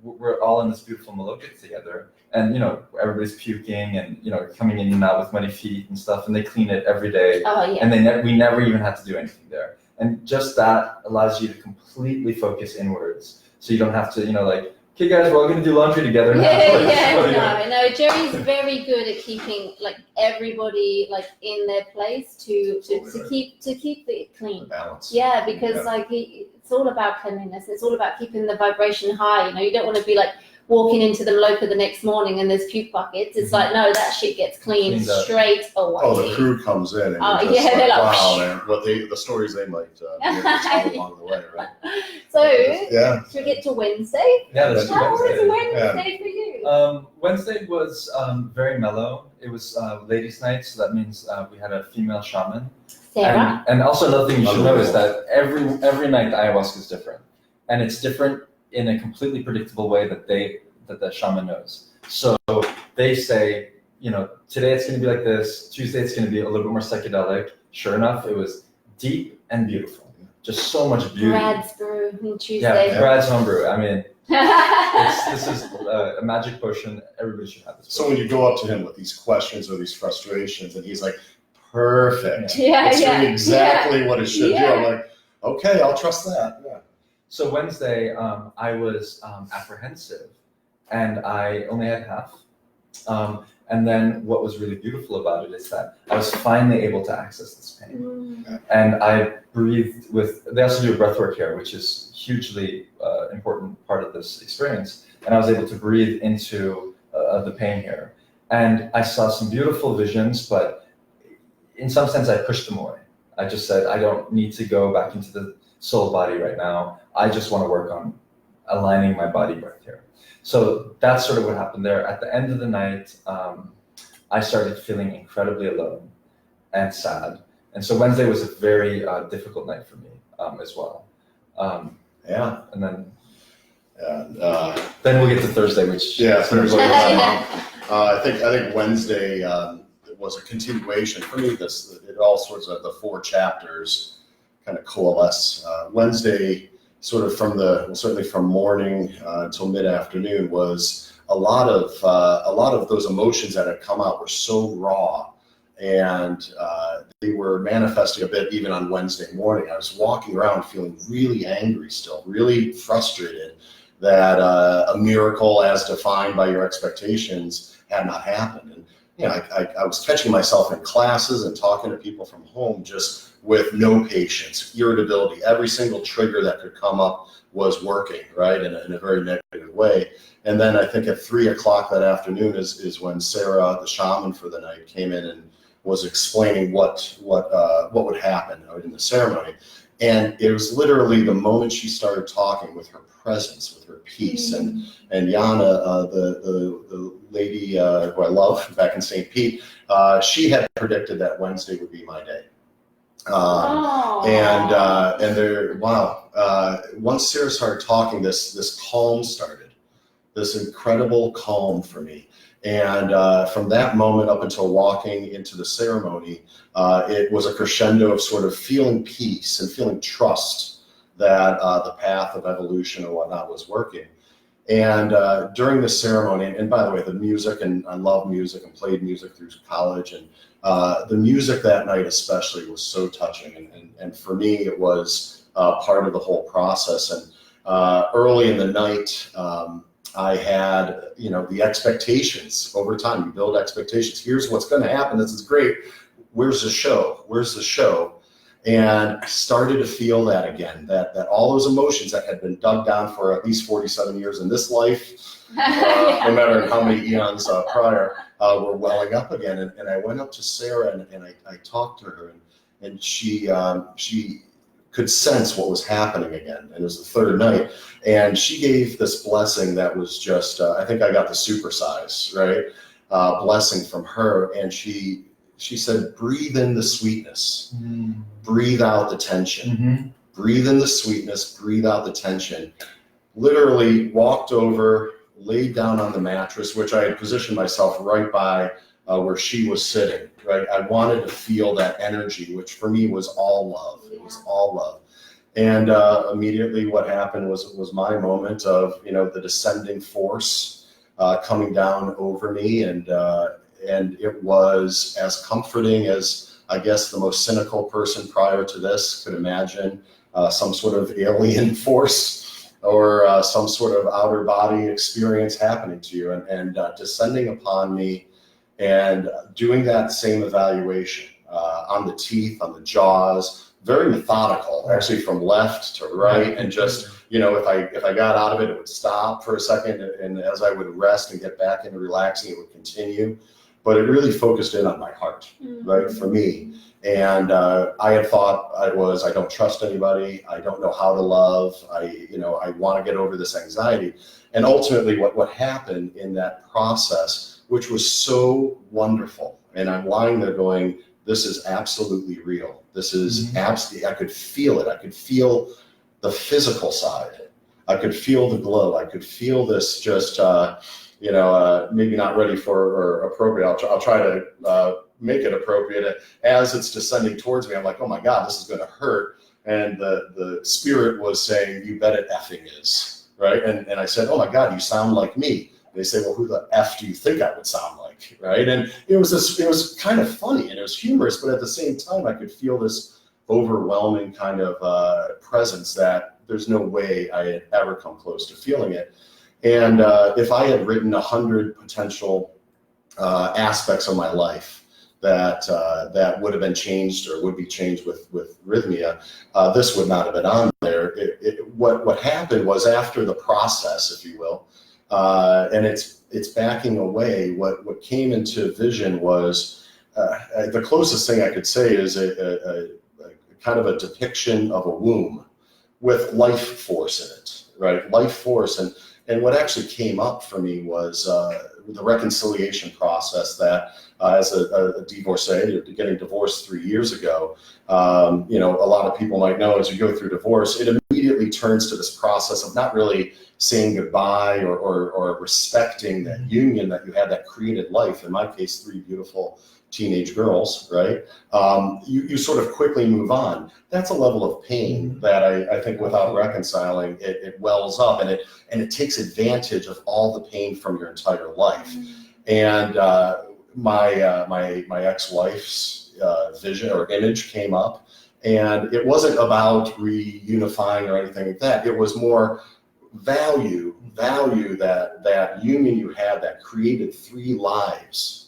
Speaker 3: we're all in this beautiful Maloka together, and everybody's puking and coming in and out with muddy feet and stuff, and they clean it every day,
Speaker 1: Oh yeah.
Speaker 3: and we never even had to do anything there, and just that allows you to completely focus inwards, so you don't have to okay guys, we're all gonna do laundry together now.
Speaker 1: No, Jerry's very good at keeping like everybody like in their place to keep it clean.
Speaker 2: Balance.
Speaker 1: Yeah, because it's all about cleanliness. It's all about keeping the vibration high. You don't want to be like walking into the Maloka the next morning and there's puke buckets. It's like, no, that shit gets cleaned straight away.
Speaker 2: Oh, the crew comes in and
Speaker 1: they're like,
Speaker 2: wow, man, the stories they might be able to tell along the way, right?
Speaker 1: So,
Speaker 2: yeah.
Speaker 1: should we get to Wednesday?
Speaker 3: Yeah, let's do
Speaker 1: How was
Speaker 3: Wednesday.
Speaker 1: Wednesday for you?
Speaker 3: Wednesday was very mellow. It was ladies' night, so that means we had a female shaman.
Speaker 1: Sarah?
Speaker 3: And also another thing you should know is that every night the ayahuasca is different, and it's different in a completely predictable way that the shaman knows. So they say, today it's going to be like this. Tuesday it's going to be a little bit more psychedelic. sure enough, it was deep and beautiful. Just so much beauty.
Speaker 1: Brad's brew on Tuesday.
Speaker 3: Yeah, Brad's homebrew. I mean, this is a magic potion. Everybody should have this.
Speaker 2: So when you go up to him with these questions or these frustrations, and he's like, perfect.
Speaker 1: Yeah,
Speaker 2: it's
Speaker 1: yeah,
Speaker 2: doing exactly what it should do.
Speaker 1: yeah.
Speaker 2: I'm like, okay, I'll trust that. Yeah.
Speaker 3: So Wednesday, I was apprehensive, and I only had half. And then what was really beautiful about it is that I was finally able to access this pain. And I breathed with, they also do breathwork here, which is hugely important part of this experience. And I was able to breathe into the pain here. And I saw some beautiful visions, but in some sense I pushed them away. I just said, I don't need to go back into the soul body right now. I just want to work on aligning my body breath here. So that's sort of what happened there. At the end of the night, I started feeling incredibly alone and sad. And so Wednesday was a very difficult night for me as well.
Speaker 2: Yeah.
Speaker 3: And then
Speaker 2: Then
Speaker 3: we'll get to Thursday, which
Speaker 2: Thursday.
Speaker 1: Yeah.
Speaker 2: I think Wednesday was a continuation for me. It all sorts of the 4 chapters kind of coalesce. Wednesday, sort of certainly from morning until mid-afternoon, was a lot of those emotions that had come out were so raw, and they were manifesting a bit even on Wednesday morning. I was walking around feeling really angry still, really frustrated that a miracle as defined by your expectations had not happened. And I was catching myself in classes and talking to people from home just with no patience, irritability. Every single trigger that could come up was working, right, in a very negative way. And then I think at 3 o'clock that afternoon is when Sarah, the shaman for the night, came in and was explaining what would happen in the ceremony. And it was literally the moment she started talking, with her presence, with her peace, and Yana, the lady who I love back in St. Pete, she had predicted that Wednesday would be my day. And there, once Sarah started talking, this calm started, this incredible calm for me. And from that moment up until walking into the ceremony, it was a crescendo of sort of feeling peace and feeling trust that the path of evolution and whatnot was working. And during the ceremony, and by the way, the music, and I love music and played music through college, and the music that night especially was so touching. And for me, it was part of the whole process. And early in the night, I had, the expectations over time. You build expectations. Here's what's going to happen. This is great. Where's the show? Where's the show? And I started to feel that again, that all those emotions that had been dug down for at least 47 years in this life, no matter how many eons prior, were welling up again. And I went up to Sarah and I talked to her, and she could sense what was happening again. And it was the 3rd night. And she gave this blessing that was just, I think I got the supersize, right? Blessing from her. And she said, breathe in the sweetness, breathe out the tension, breathe in the sweetness, breathe out the tension. Literally walked over, laid down on the mattress, which I had positioned myself right by where she was sitting, right? I wanted to feel that energy, which for me was all love. It was all love. And immediately what happened was my moment of, the descending force coming down over me. And it was as comforting as, I guess, the most cynical person prior to this could imagine, some sort of alien force or some sort of outer body experience happening to you, and descending upon me and doing that same evaluation on the teeth, on the jaws, very methodical, actually from left to right, and just, if I got out of it, it would stop for a second, and as I would rest and get back into relaxing, it would continue. But it really focused in on my heart, right, for me. And I had thought I don't trust anybody. I don't know how to love. I want to get over this anxiety. And ultimately what happened in that process, which was so wonderful, and I'm lying there going, this is absolutely real. This is absolutely, I could feel it. I could feel the physical side. I could feel the glow. I could feel this just, maybe not ready for or appropriate. I'll try to make it appropriate. As it's descending towards me, I'm like, oh my God, this is going to hurt. And the spirit was saying, you bet it effing is, right? And I said, oh my God, you sound like me. They say, well, who the F do you think I would sound like, right? And it was kind of funny and it was humorous, but at the same time, I could feel this overwhelming kind of presence that there's no way I had ever come close to feeling it. And if I had written 100 potential aspects of my life that would have been changed or would be changed with Rythmia, this would not have been on there. What happened was, after the process, if you will, and it's backing away, what came into vision was the closest thing I could say is a kind of a depiction of a womb with life force in it, right? Life force. And what actually came up for me was the reconciliation process that as a divorcee, getting divorced 3 years ago, a lot of people might know, as you go through divorce, it immediately turns to this process of not really saying goodbye or respecting that union that you had, that created life. In my case, 3 beautiful teenage girls, right? You sort of quickly move on. That's a level of pain that I think without reconciling, it wells up and it takes advantage of all the pain from your entire life. And my ex-wife's vision or image came up, and it wasn't about reunifying or anything like that. It was more value that union you had that created 3 lives.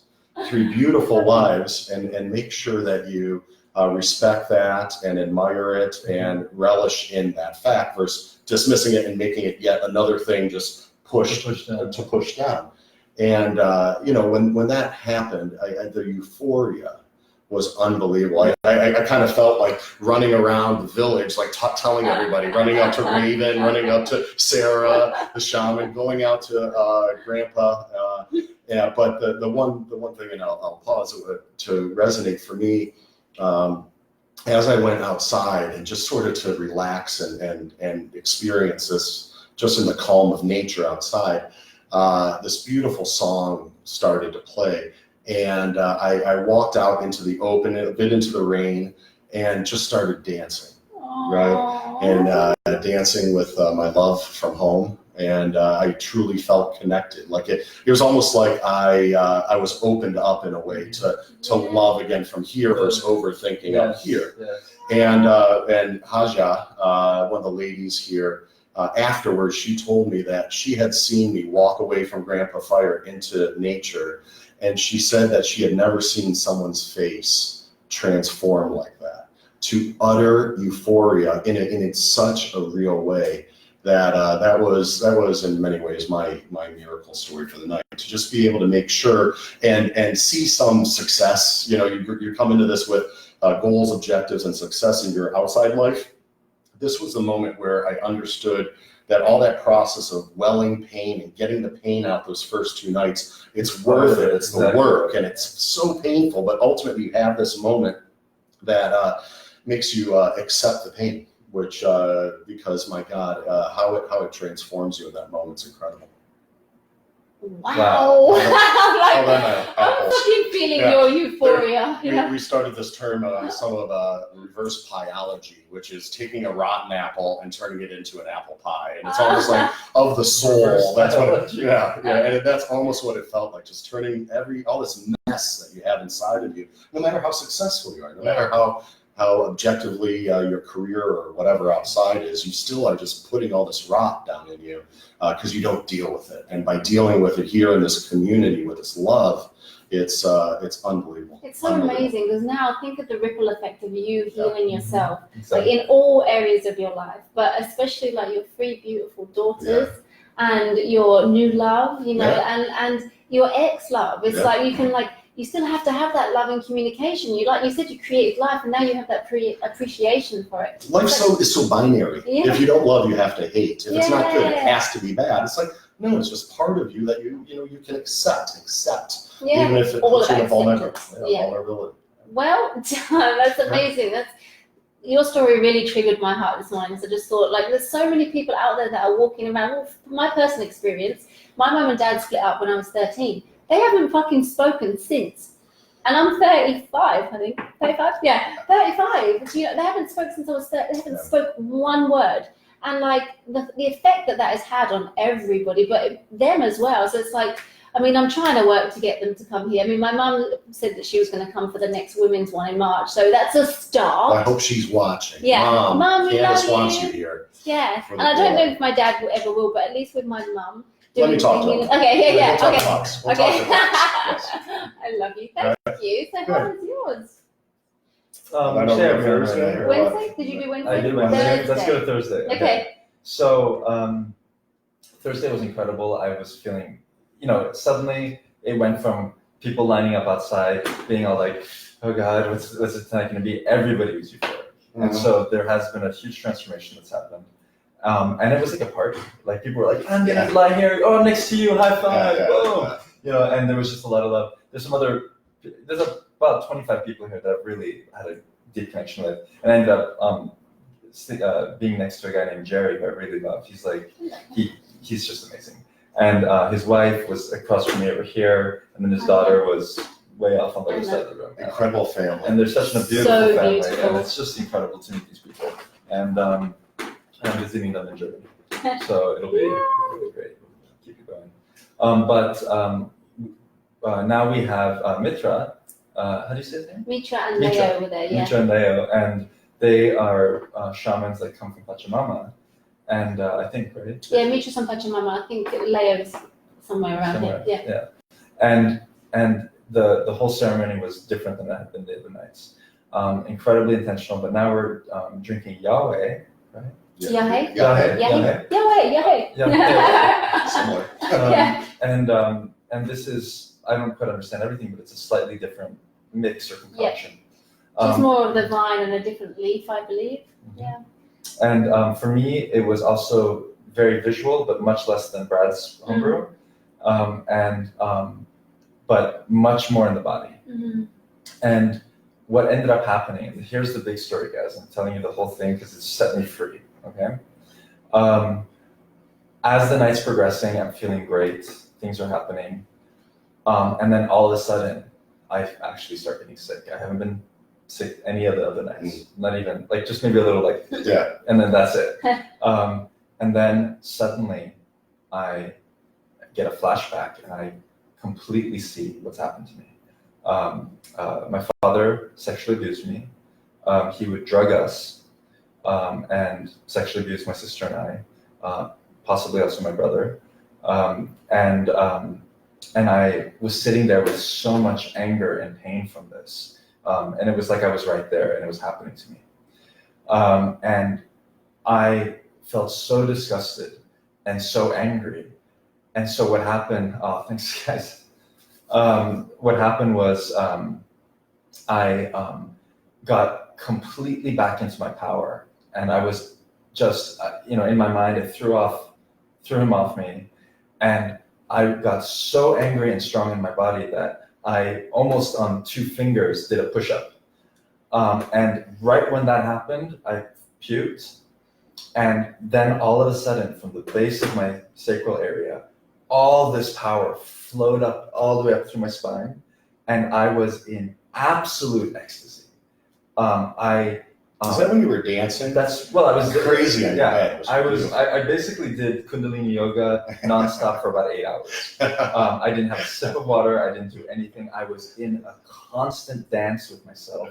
Speaker 2: 3 beautiful lives, and make sure that you respect that and admire it and relish in that fact versus dismissing it and making it yet another thing just push down. And when that happened, the euphoria was unbelievable. I kind of felt like running around the village, like telling everybody, running up to Raven, running up to Sarah, the shaman, going out to Grandpa. Yeah, but the one thing, and I'll pause to resonate for me, as I went outside and just sort of to relax and experience this just in the calm of nature outside, this beautiful song started to play. And I walked out into the open, a bit into the rain, and just started dancing, right? And dancing with my love from home. And I truly felt connected. Like it was almost like I was opened up in a way to love again from here versus overthinking up here.
Speaker 3: Yes.
Speaker 2: And Haja, one of the ladies here, afterwards, she told me that she had seen me walk away from Grandpa Fire into nature. And she said that she had never seen someone's face transform like that, to utter euphoria in such a real way that was in many ways my miracle story for the night. To just be able to make sure and see some success. You come into this with goals, objectives, and success in your outside life. This was the moment where I understood that all that process of welling pain and getting the pain out those first 2 nights, it's worth it. It's the work, and it's so painful, but ultimately you have this moment that makes you accept the pain, which, because my God, how it transforms you in that moment's incredible.
Speaker 1: Wow. I'm
Speaker 2: I'm
Speaker 1: fucking feeling your euphoria.
Speaker 2: We started this term, some of reverse pieology, which is taking a rotten apple and turning it into an apple pie. And it's almost like of the soul. That's what and that's almost what it felt like, just turning all this mess that you have inside of you, no matter how successful you are, no matter how objectively your career or whatever outside is, you still are just putting all this rot down in you because you don't deal with it. And by dealing with it here in this community with this love, it's unbelievable.
Speaker 1: It's so amazing, because now think of the ripple effect of you healing yourself,
Speaker 3: Exactly.
Speaker 1: like in all areas of your life, but especially like your 3 beautiful daughters and your new love, and your ex-love. It's like you can you still have to have that love and communication. You said, you created life, and now you have that appreciation for it.
Speaker 2: Life is so binary.
Speaker 1: Yeah.
Speaker 2: If you don't love, you have to hate. If it's not good, it has to be bad. It's like, no, it's just part of you that you can accept.
Speaker 1: Yeah.
Speaker 2: Even if it's a vulnerability.
Speaker 1: Well done. That's amazing. Your story really triggered my heart this morning. So I just thought, there's so many people out there that are walking around. Well, from my personal experience, my mum and dad split up when I was 13. They haven't fucking spoken since. And I'm 35, I think. 35? Yeah, 35. So, you know, they haven't spoken since I was 30. They haven't spoke one word. And like the effect that has had on everybody, but them as well. So it's like, I mean, I'm trying to work to get them to come here. I mean, my mum said that she was going to come for the next women's one in March. So that's a start.
Speaker 2: I hope she's watching.
Speaker 1: Yeah.
Speaker 2: Mom,
Speaker 1: we
Speaker 2: Candice
Speaker 1: love
Speaker 2: wants you here.
Speaker 1: Yeah. And I don't know if my dad will ever will, but at least with my mum.
Speaker 2: Let me talk to him.
Speaker 1: Okay, yeah.
Speaker 2: We'll
Speaker 1: Okay.
Speaker 2: talk to
Speaker 1: Okay.
Speaker 2: Fox. Yes.
Speaker 1: I love you. Thank you. So how was yours?
Speaker 2: I don't know, Thursday or what?
Speaker 1: Wednesday? Did you do Wednesday?
Speaker 3: I did Wednesday.
Speaker 1: Thursday.
Speaker 3: Let's go to Thursday.
Speaker 1: Okay.
Speaker 3: So Thursday was incredible. I was feeling, suddenly it went from people lining up outside being all like, oh God, what's it tonight going to be? Everybody was euphoric. And so there has been a huge transformation that's happened. And it was like a party. Like people were like, I'm going to lie here. Oh, next to you. High five. Whoa. And there was just a lot of love. There's about 25 people here that I've really had a deep connection with. And I ended up being next to a guy named Jerry who I really love. He's like, he's just amazing. And his wife was across from me over here, and then his daughter was way off on the other side of the room.
Speaker 2: Incredible family.
Speaker 3: And they're such a beautiful family,
Speaker 1: beautiful.
Speaker 3: and it's just incredible to meet these people. And I'm visiting them in Germany, so it'll be really great. Keep it going. But now we have Mitra. How do you say his name?
Speaker 1: Mitra and Leo over there, yeah.
Speaker 3: Mitra and Leo, and they are shamans that come from Pachamama. And I think, right?
Speaker 1: Yeah, Mitra's on Pachamama. I think Leo's somewhere around here. Yeah.
Speaker 3: And the whole ceremony was different than it had been the other nights. Incredibly intentional, but now we're drinking Yahweh, right?
Speaker 1: Yahweh?
Speaker 3: Yahweh.
Speaker 2: Similar.
Speaker 3: And this is, I don't quite understand everything, but it's a slightly different mix or concoction.
Speaker 1: It's more of the vine and a different leaf, I believe. Yeah.
Speaker 3: And for me, it was also very visual, but much less than Brad's homebrew, but much more in the body. And what ended up happening, and here's the big story, guys. I'm telling you the whole thing because it set me free, okay? As the night's progressing, I'm feeling great. Things are happening. And then all of a sudden, I actually start getting sick. I haven't been sick any of the other nights. Not even, like just maybe a little like, and then that's it. And then suddenly I get a flashback and I completely see what's happened to me. My father sexually abused me. He would drug us and sexually abuse my sister and I, possibly also my brother. And I was sitting there with so much anger and pain from this. And it was like I was right there and it was happening to me. And I felt so disgusted and so angry. And so what happened, thanks guys. What happened was I got completely back into my power, and I was just, in my mind, I threw him off me, and I got so angry and strong in my body that I almost on 2 fingers did a push-up. And right when that happened, I puked, and then all of a sudden, from the base of my sacral area, all this power flowed up all the way up through my spine, and I was in absolute ecstasy.
Speaker 2: Is that when you were dancing?
Speaker 3: I was
Speaker 2: crazy.
Speaker 3: I basically did Kundalini yoga nonstop for about 8 hours. I didn't have a sip of water. I didn't do anything. I was in a constant dance with myself,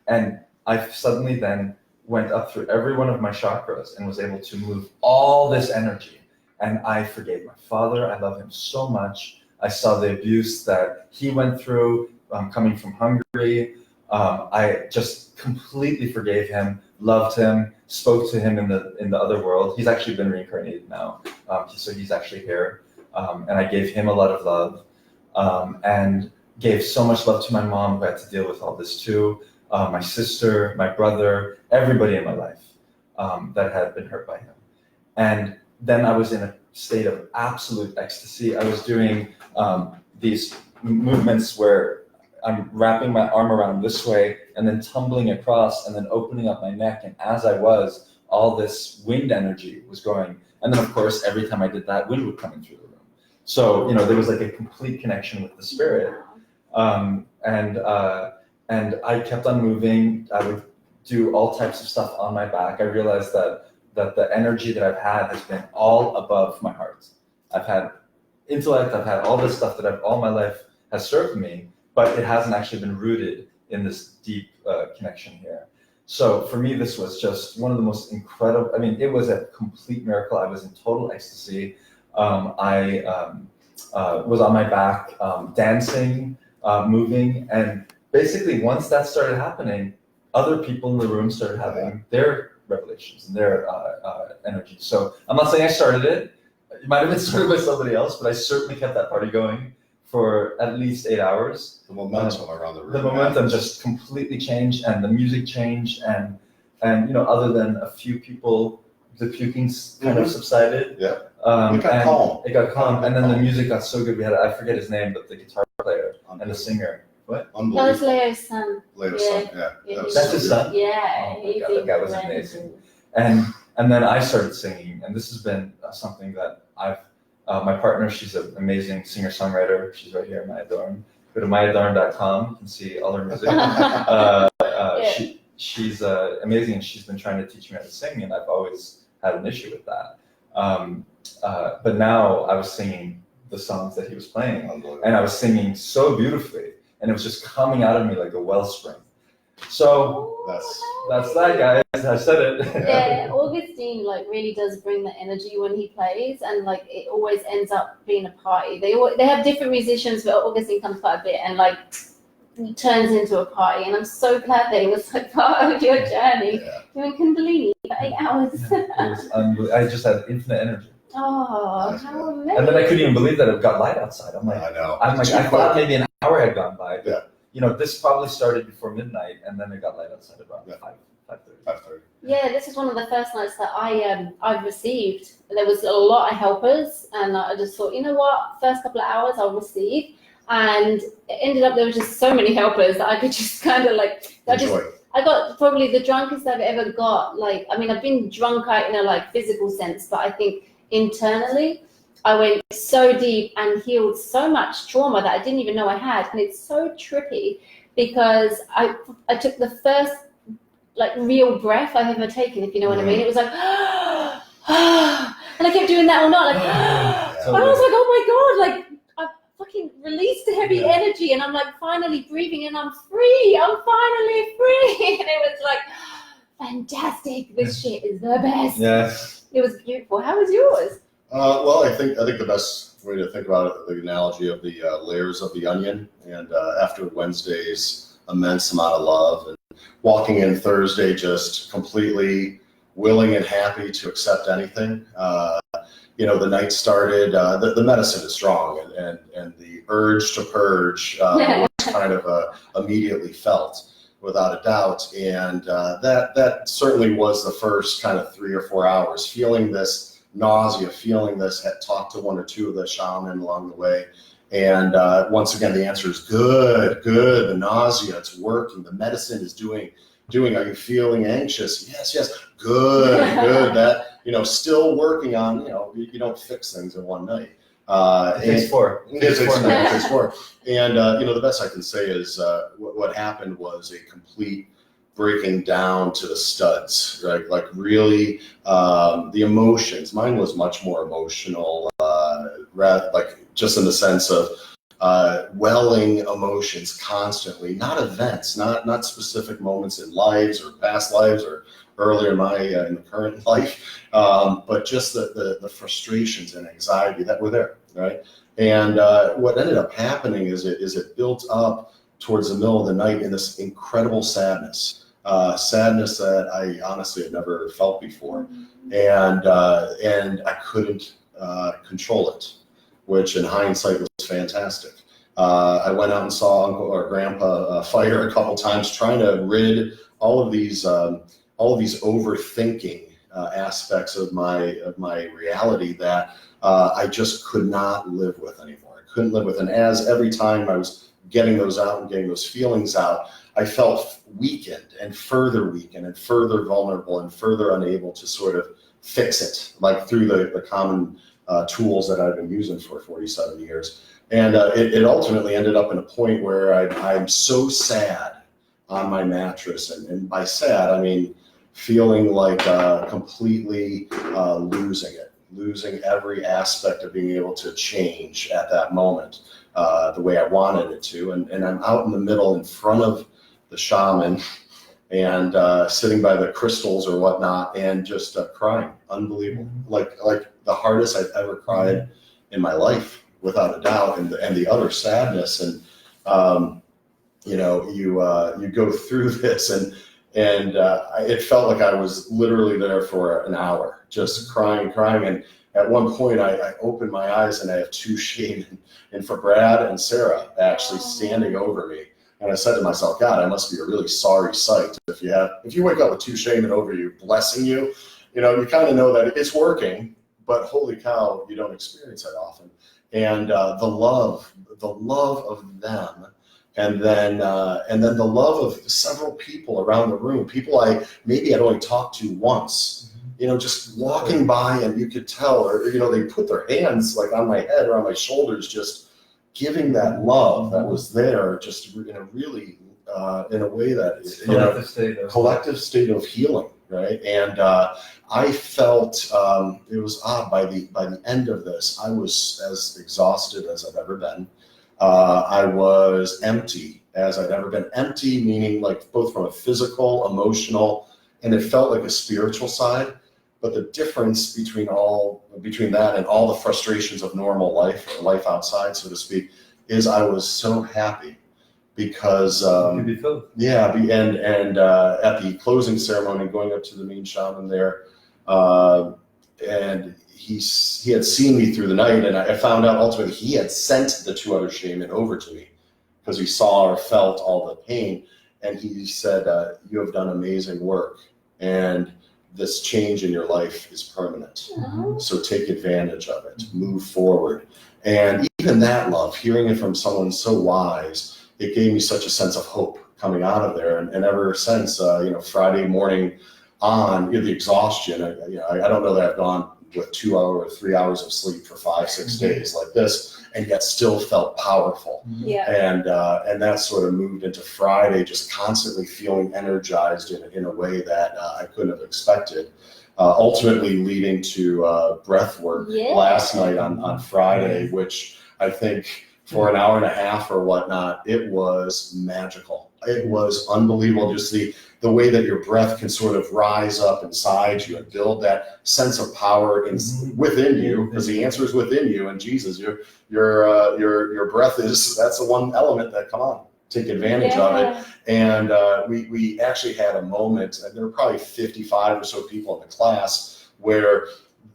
Speaker 3: and I suddenly then went up through every one of my chakras and was able to move all this energy. And I forgave my father. I love him so much. I saw the abuse that he went through coming from Hungary. I just completely forgave him, loved him, spoke to him in the other world. He's actually been reincarnated now, so he's actually here. And I gave him a lot of love, and gave so much love to my mom, who had to deal with all this too. My sister, my brother, everybody in my life that had been hurt by him. And then I was in a state of absolute ecstasy. I was doing these movements where I'm wrapping my arm around this way and then tumbling across and then opening up my neck. And as I was, all this wind energy was going. And then, of course, every time I did that, wind would come in through the room. So, there was like a complete connection with the spirit. And I kept on moving. I would do all types of stuff on my back. I realized that the energy that I've had has been all above my heart. I've had intellect, I've had all this stuff that all my life has served me, but it hasn't actually been rooted in this deep connection here. So for me, this was just one of the most incredible, I mean, it was a complete miracle. I was in total ecstasy. I was on my back, dancing, moving, and basically once that started happening, other people in the room started having their revelations and their energy. So I'm not saying I started it. It might have been started by somebody else, but I certainly kept that party going for at least 8 hours.
Speaker 2: The momentum around the room.
Speaker 3: The momentum just completely changed, and the music changed, and other than a few people, the puking kind of subsided.
Speaker 2: Yeah.
Speaker 3: It got calm. It got calm, and then the music got so good. We had, I forget his name, but the guitar player and the singer. What?
Speaker 1: That was Leo's son.
Speaker 2: Leo's son, yeah.
Speaker 3: That's his son?
Speaker 1: Yeah.
Speaker 3: Oh my God, that guy was amazing. And then I started singing, and this has been something that my partner, she's an amazing singer-songwriter. She's right here in Maya Dorn. Go to mayadorn.com, you can see all her music. She's amazing, and she's been trying to teach me how to sing, and I've always had an issue with that. But now I was singing the songs that he was playing, and I was singing so beautifully, and it was just coming out of me like a wellspring. So that's that, guys. I said it.
Speaker 1: Yeah, Augustine really does bring the energy when he plays, and it always ends up being a party. They have different musicians, but Augustine comes quite a bit and turns into a party. And I'm so glad that it was part of your journey. Doing Kundalini for 8 hours.
Speaker 3: It was unbelievable. I just had infinite energy.
Speaker 1: Oh, how amazing!
Speaker 3: And then I couldn't even believe that it got light outside. I'm like,
Speaker 2: I know.
Speaker 3: I thought maybe an hour had gone by. But, this probably started before midnight, and then it got light outside about 5:30.
Speaker 1: Yeah, this is one of the first nights that I've received. There was a lot of helpers, and I just thought, you know what, first couple of hours I'll receive, and it ended up there were just so many helpers that I could just kind of I got probably the drunkest I've ever got. I've been drunk in a physical sense, but I think internally I went so deep and healed so much trauma that I didn't even know I had. And it's so trippy because I took the first real breath I've ever taken, if you know what I mean. It was and I kept doing that all night, and I was like, oh my God, I fucking released the heavy energy, and I'm finally breathing, and I'm free. I'm finally free. And it was fantastic. This shit is the best.
Speaker 3: Yes.
Speaker 1: It was beautiful. How was yours?
Speaker 2: Well, I think the best way to think about it, the analogy of the layers of the onion, and after Wednesday's immense amount of love, and walking in Thursday just completely willing and happy to accept anything. The night started. The medicine is strong, and the urge to purge was kind of immediately felt, without a doubt. And that certainly was the first kind of 3 or 4 hours, feeling this nausea, feeling this. Had talked to 1 or 2 of the shaman along the way, and once again the answer is good. The nausea, it's working. The medicine is doing. Are you feeling anxious? Yes. Good. That still working on. You don't fix things in one night.
Speaker 3: It takes 4.
Speaker 2: It takes 4. And the best I can say is what happened was a complete breaking down to the studs, right? Really, the emotions. Mine was much more emotional, just in the sense of welling emotions constantly, not events, not specific moments in lives or past lives or earlier in the current life, but just the frustrations and anxiety that were there, right? And what ended up happening is it built up towards the middle of the night in this incredible sadness that I honestly had never felt before, and I couldn't control it, which in hindsight was fantastic. I went out and saw Uncle or Grandpa fire a couple times, trying to rid all of these overthinking aspects of my reality that I just could not live with anymore. I couldn't live with, and as every time I was getting those out and getting those feelings out, I felt weakened and further vulnerable and further unable to sort of fix it, through the common tools that I've been using for 47 years. And it ultimately ended up in a point where I'm so sad on my mattress, and by sad I mean feeling like completely losing every aspect of being able to change at that moment the way I wanted it to. And I'm out in the middle in front of the shaman and sitting by the crystals or whatnot and just crying, unbelievable, like the hardest I've ever cried in my life, without a doubt. And the utter sadness, and you know, you go through this, and it felt like I was literally there for an hour, just crying. And at one point, I opened my eyes and I have two shaman, and for Brad and Sarah actually standing over me. And I said to myself, God, I must be a really sorry sight if you wake up with two shaman over you, blessing you. You know, you kind of know that it's working, but holy cow, you don't experience that often. And the love of them. And then the love of several people around the room, people I'd only talked to once, you know, just walking by, and you could tell, or, you know, they put their hands like on my head or on my shoulders, just giving that love that was there, just in a really, in a way that, you know, collective state of healing, right? And I felt, it was odd, by the end of this, I was as exhausted as I've ever been. I was empty as I'd ever been. Empty meaning like both from a physical, emotional, and it felt like a spiritual side. But the difference between that and all the frustrations of normal life, or life outside, so to speak, is I was so happy because and at the closing ceremony, going up to the main shaman there, and he had seen me through the night, and I found out ultimately he had sent the two other shaman over to me because he saw or felt all the pain, and he said, you have done amazing work, and this change in your life is permanent. So take advantage of it, move forward. And even that love, hearing it from someone so wise, it gave me such a sense of hope coming out of there. And ever since, you know, Friday morning on, you know, the exhaustion, I don't know that I've gone with 2 hours or 3 hours of sleep for 5-6 days like this, and yet still felt powerful. And that sort of moved into Friday, just constantly feeling energized in a way that I couldn't have expected. Ultimately leading to breath work last night on Friday, which I think for an hour and a half or whatnot, it was magical. It was unbelievable, just the way that your breath can sort of rise up inside you and build that sense of power within you, because the answer is within you. And Jesus, your breath that's the one element that, come on, take advantage of it. And we actually had a moment, and there were probably 55 or so people in the class, where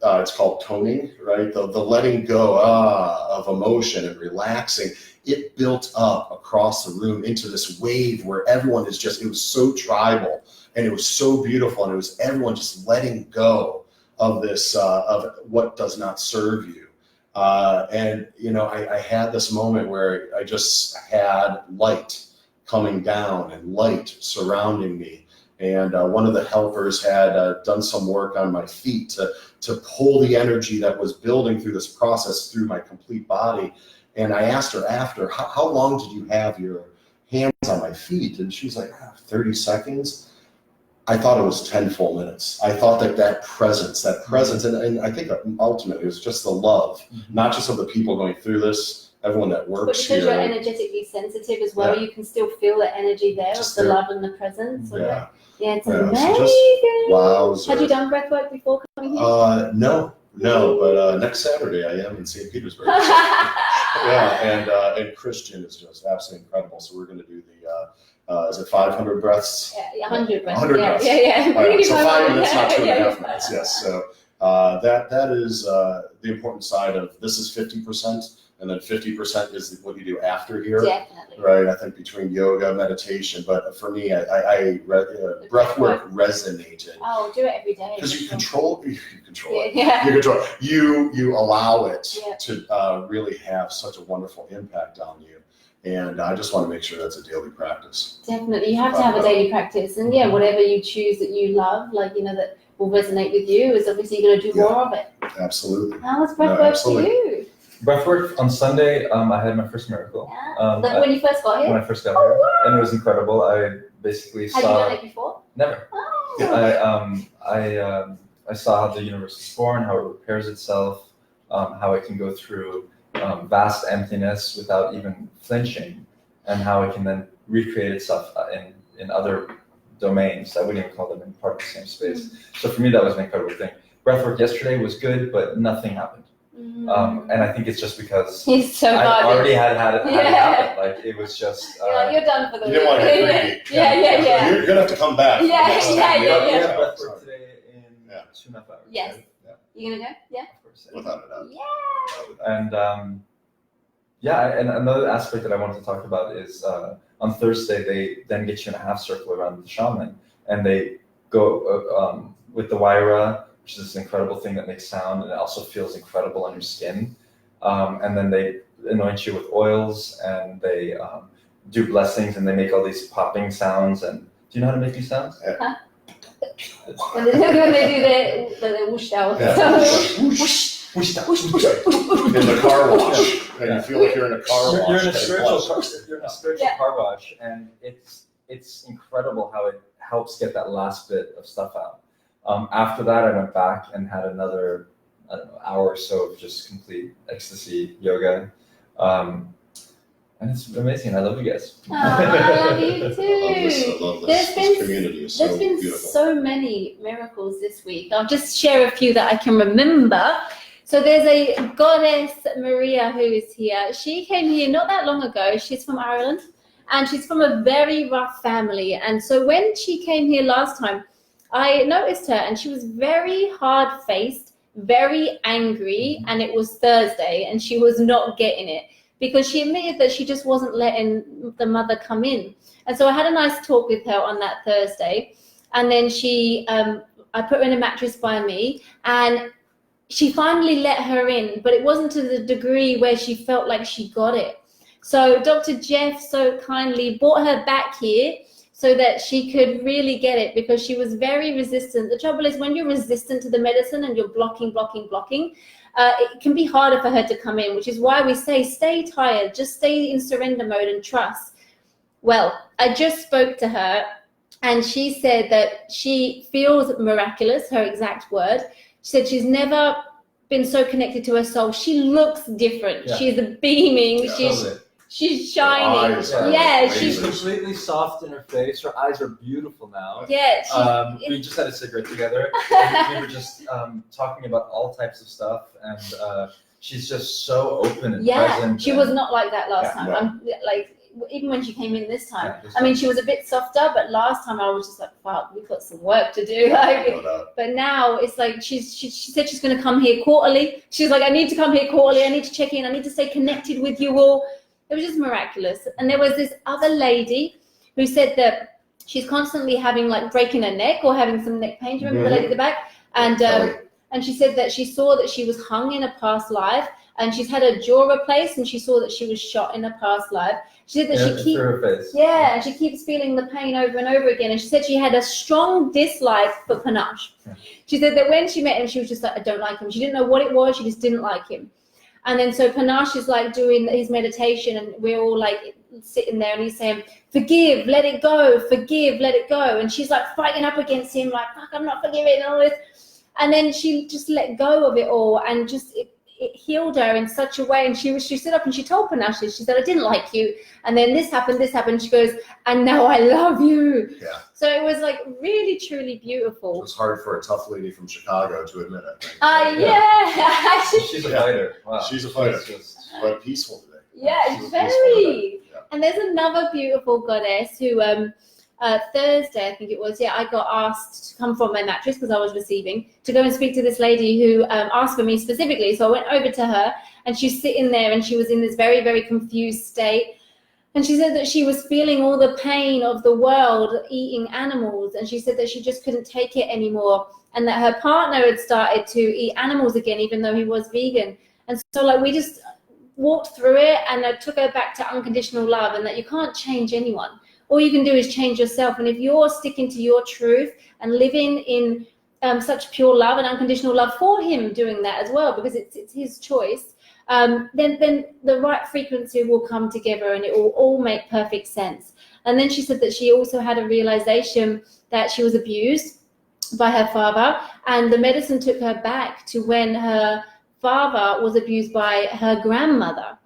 Speaker 2: it's called toning, right? The letting go of emotion and relaxing. It built up across the room into this wave where everyone is just, it was so tribal, and it was so beautiful, and it was everyone just letting go of this, of what does not serve you. And, you know, I had this moment where I just had light coming down and light surrounding me. And one of the helpers had done some work on my feet to pull the energy that was building through this process through my complete body. And I asked her after, how long did you have your hands on my feet? And she's like, 30 seconds. I thought it was 10 full minutes. I thought that presence, and I think ultimately it was just the love, not just of the people going through this, everyone that works here.
Speaker 1: But because you're energetically sensitive as well, you can still feel the energy there, just of the love and the presence. It's amazing. Had you done breath work before coming here? No,
Speaker 2: but next Saturday I am in St. Petersburg. And Christian is just absolutely incredible. So we're going to do the, is it 500 breaths?
Speaker 1: 100 breaths.
Speaker 2: 100 breaths. Right, so 5 minutes, not 2.5 minutes. Yes. So that is the important side of this is 50%. And then 50% is what you do after here.
Speaker 1: Definitely.
Speaker 2: Right. I think between yoga, meditation, but for me, breath work resonated.
Speaker 1: Oh, do it every day.
Speaker 2: Because you control it. You allow it to really have such a wonderful impact on you. And I just want to make sure that's a daily practice.
Speaker 1: Definitely. You have to have a daily practice. And whatever you choose that you love, like, you know, that will resonate with you, is obviously you're going to do more of it.
Speaker 2: Absolutely.
Speaker 1: How was breath work for you?
Speaker 3: Breathwork on Sunday. I had my first miracle.
Speaker 1: Like when you first got here?
Speaker 3: When I first got here, and it was incredible. I basically
Speaker 1: Had
Speaker 3: saw.
Speaker 1: you done it before?
Speaker 3: Never.
Speaker 1: Oh.
Speaker 3: I saw how the universe is born, how it repairs itself, how it can go through vast emptiness without even flinching, and how it can then recreate itself in other domains. I wouldn't even call them in part of the same space. So for me, that was an incredible thing. Breathwork yesterday was good, but nothing happened. And I think it's just because
Speaker 1: He's so
Speaker 3: I
Speaker 1: vibing.
Speaker 3: already had it happen. Like it was just.
Speaker 1: You're done for the
Speaker 2: You
Speaker 1: week.
Speaker 2: didn't want to get greedy.
Speaker 1: Yeah.
Speaker 2: You're gonna have to come back.
Speaker 1: Yeah.
Speaker 3: Breathwork today in 2.5 hours.
Speaker 1: Yes.
Speaker 3: Right? Yeah.
Speaker 1: You gonna go? Yeah.
Speaker 3: Of course.
Speaker 2: Without a doubt.
Speaker 1: Yeah.
Speaker 3: And and another aspect that I wanted to talk about is on Thursday they then get you in a half circle around the shaman, and they go with the Waira, which is this incredible thing that makes sound, and it also feels incredible on your skin. And then they anoint you with oils, and they do blessings, and they make all these popping sounds. And do you know how to make these sounds?
Speaker 1: Huh? When they do the whoosh out.
Speaker 2: Whoosh, in the car wash, and you feel like you're in a car wash.
Speaker 3: You're in a spiritual car wash, and it's incredible how it helps get that last bit of stuff out. After that, I went back and had another, hour or so of just complete ecstasy yoga. And it's amazing. I love you guys.
Speaker 1: Oh, I love you too.
Speaker 2: I love this. This community is so
Speaker 1: been
Speaker 2: beautiful.
Speaker 1: So many miracles this week. I'll just share a few that I can remember. So there's a goddess, Maria, who is here. She came here not that long ago. She's from Ireland, and she's from a very rough family. And so when she came here last time, I noticed her, and she was very hard-faced, very angry, and it was Thursday, and she was not getting it, because she admitted that she just wasn't letting the mother come in. And so I had a nice talk with her on that Thursday. And then I put her in a mattress by me, and she finally let her in, but it wasn't to the degree where she felt like she got it. So Dr. Jeff so kindly brought her back here so that she could really get it, because she was very resistant. The trouble is when you're resistant to the medicine and you're blocking, it can be harder for her to come in, which is why we say stay tired, just stay in surrender mode and trust. Well, I just spoke to her, and she said that she feels miraculous, her exact word. She said she's never been so connected to her soul. She looks different.
Speaker 3: Yeah.
Speaker 1: She's beaming.
Speaker 2: Yeah.
Speaker 1: She's shining.
Speaker 3: She's completely soft in her face. Her eyes are beautiful now.
Speaker 1: Yeah.
Speaker 3: We just had a cigarette together. We were just talking about all types of stuff, and she's just so open and present.
Speaker 1: She was not like that last time.
Speaker 2: No.
Speaker 1: I'm like, even when she came in this time,
Speaker 3: Yeah,
Speaker 1: I mean, she was a bit softer, but last time I was just like, fuck, we've got some work to do. But now it's like she said she's going to come here quarterly. She's like, I need to come here quarterly. I need to check in. I need to stay connected with you all. It was just miraculous. And there was this other lady who said that she's constantly having like breaking her neck or having some neck pain. Do you remember the lady at the back? And she said that she saw that she was hung in a past life, and she's had her jaw replaced, and she saw that she was shot in a past life. She said that and she keeps feeling the pain over and over again. And she said she had a strong dislike for Panache.
Speaker 3: Yeah.
Speaker 1: She said that when she met him, she was just like, I don't like him. She didn't know what it was. She just didn't like him. And then so Panache is like doing his meditation, and we're all like sitting there, and he's saying, forgive, let it go, forgive, let it go. And she's like fighting up against him, like, fuck, I'm not forgiving, and all this. And then she just let go of it all, and just it healed her in such a way. And she stood up and she told Panache, she said, I didn't like you. And then this happened. She goes, and now I love you.
Speaker 2: Yeah.
Speaker 1: So it was like really, truly beautiful.
Speaker 2: It was hard for a tough lady from Chicago to admit it.
Speaker 1: Yeah.
Speaker 3: She's a fighter. Wow.
Speaker 2: She's a fighter, but peaceful today.
Speaker 1: Yeah,
Speaker 2: She's
Speaker 1: very.
Speaker 2: Yeah.
Speaker 1: And there's another beautiful goddess who, Thursday, I think it was, I got asked to come from my mattress because I was receiving, to go and speak to this lady who asked for me specifically. So I went over to her, and she's sitting there, and she was in this very, very confused state. And she said that she was feeling all the pain of the world eating animals. And she said that she just couldn't take it anymore. And that her partner had started to eat animals again, even though he was vegan. And so like we just walked through it, and I took her back to unconditional love, and that you can't change anyone. All you can do is change yourself. And if you're sticking to your truth and living in such pure love and unconditional love for him, doing that as well, because it's his choice, then the right frequency will come together and it will all make perfect sense. And then she said that she also had a realization that she was abused by her father, and the medicine took her back to when her father was abused by her grandmother.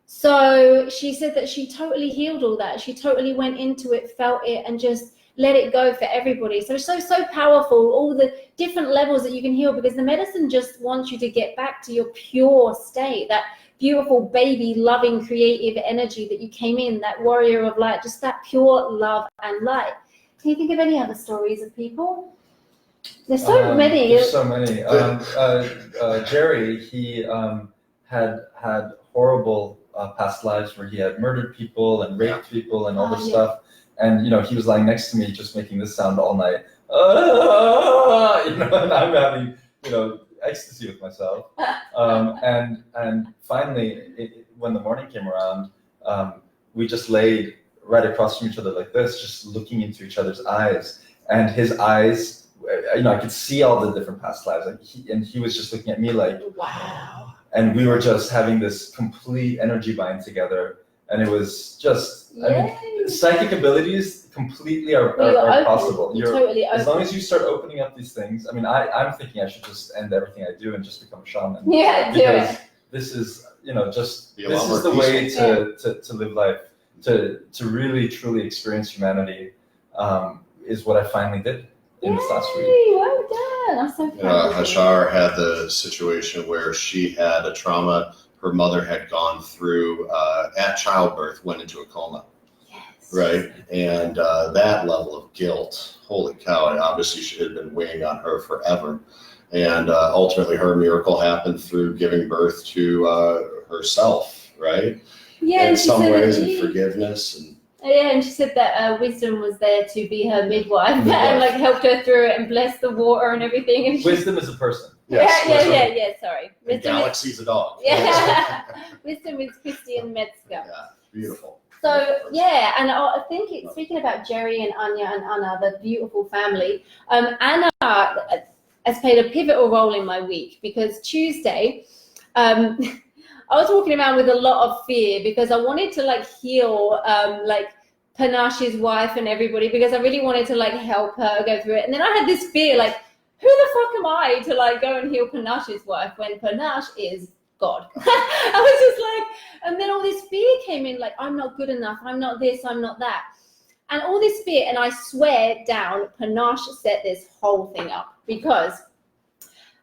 Speaker 1: So she said that she totally healed all that. She totally went into it, felt it, and just let it go for everybody. So it's so powerful, all the different levels that you can heal, because the medicine just wants you to get back to your pure state, that beautiful baby loving creative energy that you came in, that warrior of light, just that pure love and light. Can you think of any other stories of people? There's so many.
Speaker 3: There's so many. Jerry, he had horrible past lives where he had murdered people and raped people and all this stuff. And, he was lying next to me just making this sound all night. And I'm having, ecstasy with myself. And finally, when the morning came around, we just laid right across from each other like this, just looking into each other's eyes. And his eyes, I could see all the different past lives. And he was just looking at me like, wow. And we were just having this complete energy bind together. And it was just, psychic abilities completely are possible.
Speaker 1: You're totally open.
Speaker 3: As long as you start opening up these things. I mean, I'm thinking I should just end everything I do and just become a shaman.
Speaker 1: Yeah, do it.
Speaker 3: This is, this is the way to live life, to really, truly experience humanity, is what I finally did in this last week.
Speaker 1: Well done. I'm so proud.
Speaker 2: Hashar had the situation where she had a trauma her mother had gone through at childbirth, went into a coma.
Speaker 1: Yes.
Speaker 2: Right? And that level of guilt, holy cow, it obviously should have been weighing on her forever. And ultimately her miracle happened through giving birth to herself, right?
Speaker 1: Yeah.
Speaker 2: In some ways, and forgiveness.
Speaker 1: And she said that wisdom was there to be her midwife and helped her through it and blessed the water and everything. And
Speaker 3: wisdom is a person.
Speaker 2: Yes,
Speaker 1: yeah, sorry.
Speaker 2: Galaxy's a dog.
Speaker 1: Yeah. Wisdom is Christian Metzger.
Speaker 2: Yeah, beautiful.
Speaker 1: So, and I think speaking about Jerry and Anya and Anna, the beautiful family, Anna has played a pivotal role in my week, because Tuesday, I was walking around with a lot of fear because I wanted to heal Panash's wife and everybody, because I really wanted to help her go through it. And then I had this fear, who the fuck am I to go and heal Panash's wife when Panache is God? I was just and then all this fear came in, I'm not good enough, I'm not this, I'm not that. And all this fear, and I swear down, Panache set this whole thing up, because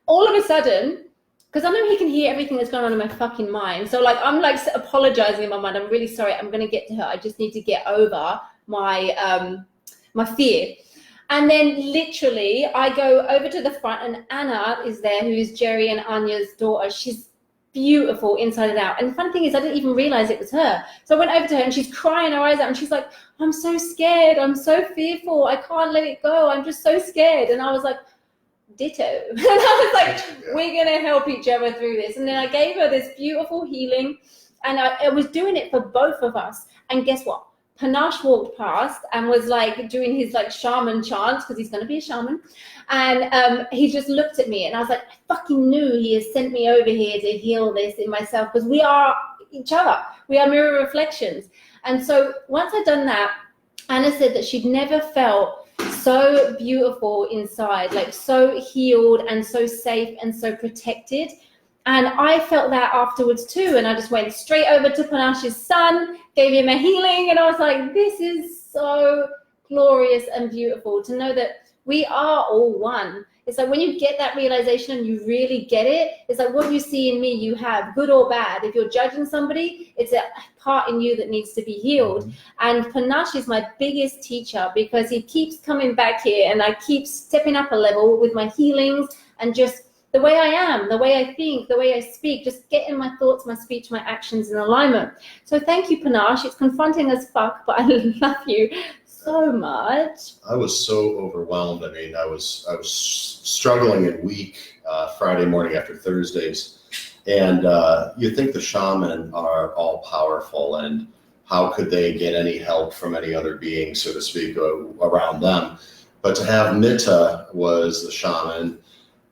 Speaker 1: all of a sudden, because I know he can hear everything that's going on in my fucking mind. So I'm apologizing in my mind. I'm really sorry. I'm going to get to her. I just need to get over my my fear. And then literally I go over to the front, and Anna is there, who is Jerry and Anya's daughter. She's beautiful inside and out. And the funny thing is, I didn't even realize it was her. So I went over to her and she's crying her eyes out, and she's like, I'm so scared. I'm so fearful. I can't let it go. I'm just so scared. And I was like, ditto. And I was like, we're going to help each other through this. And then I gave her this beautiful healing, and I was doing it for both of us. And guess what? Panache walked past and was doing his shaman chants, because he's going to be a shaman. And he just looked at me, and I was like, I fucking knew he has sent me over here to heal this in myself, because we are each other. We are mirror reflections. And so once I'd done that, Anna said that she'd never felt so beautiful inside, so healed and so safe and so protected. And I felt that afterwards too. And I just went straight over to Panache's son, gave him a healing. And I was like, this is so glorious and beautiful to know that we are all one. It's when you get that realization and you really get it, it's what you see in me, you have, good or bad. If you're judging somebody, it's a part in you that needs to be healed. And Panache is my biggest teacher, because he keeps coming back here, and I keep stepping up a level with my healings, and just the way I am, the way I think, the way I speak, just getting my thoughts, my speech, my actions in alignment. So thank you, Panache. It's confronting as fuck, but I love you so much.
Speaker 2: I was so overwhelmed. I mean, I was struggling and weak Friday morning after Thursdays, and you think the shaman are all powerful, and how could they get any help from any other being, so to speak, around them? But to have Mita was the shaman,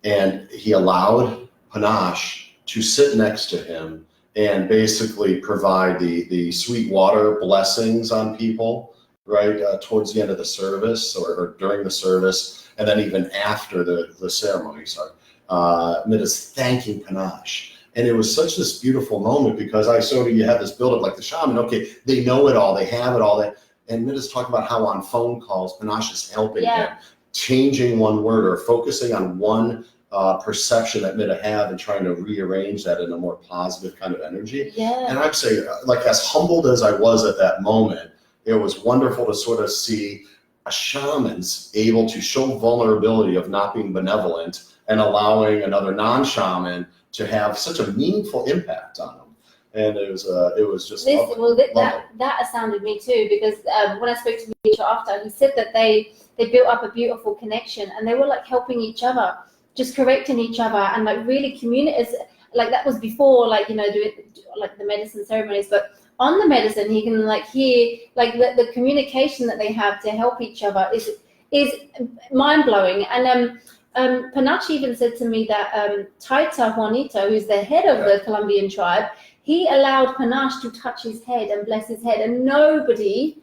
Speaker 2: and he allowed Panache to sit next to him and basically provide the sweet water blessings on people, right, towards the end of the service or during the service, and then even after the ceremony. Sorry, Mida's thanking Panache. And it was such this beautiful moment because you had this buildup like the shaman, okay, they know it all, they have it all, and Mida's talking about how on phone calls, Panache is helping him, changing one word or focusing on one perception that Mida had and trying to rearrange that in a more positive kind of energy.
Speaker 1: Yeah.
Speaker 2: And I'd say, like, as humbled as I was at that moment, it was wonderful to sort of see a shaman's able to show vulnerability of not being benevolent and allowing another non-shaman to have such a meaningful impact on them. And it was just lovely.
Speaker 1: Well, that astounded me too, because when I spoke to Mitra after, he said that they built up a beautiful connection and they were like helping each other, just correcting each other, and like really communicate. Like that was before, like, you know, doing like the medicine ceremonies, but on the medicine he can like hear like the communication that they have to help each other is mind blowing. And Panache even said to me that Taita Juanito, who's the head of the Colombian tribe, he allowed Panache to touch his head and bless his head, and nobody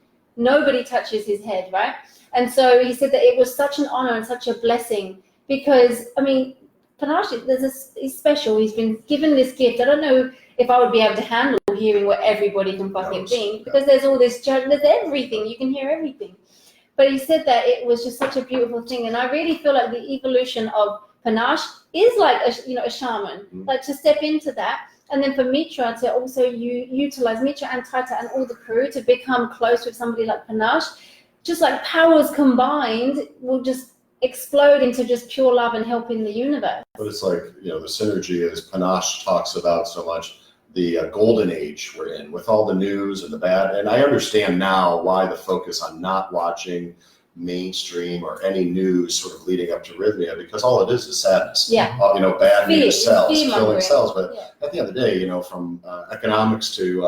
Speaker 1: touches his head, right? And so he said that it was such an honor and such a blessing because, I mean, Panache, he's special. He's been given this gift. I don't know if I would be able to handle hearing what everybody can fucking think, because there's all this, there's everything. You can hear everything. But he said that it was just such a beautiful thing, and I really feel like the evolution of Panache is like a shaman, like to step into that, and then for Mitra to also utilize Mitra and Taita and all the crew to become close with somebody like Panache, just like powers combined will just explode into just pure love and helping the universe.
Speaker 2: But it's like, you know, the synergy, as Panache talks about so much, the golden age we're in with all the news and the bad. And I understand now why the focus on not watching mainstream or any news sort of leading up to Rythmia, because all it is sadness.
Speaker 1: Yeah.
Speaker 2: You know, bad news sells, killing cells. But at the end of the day, you know, from economics to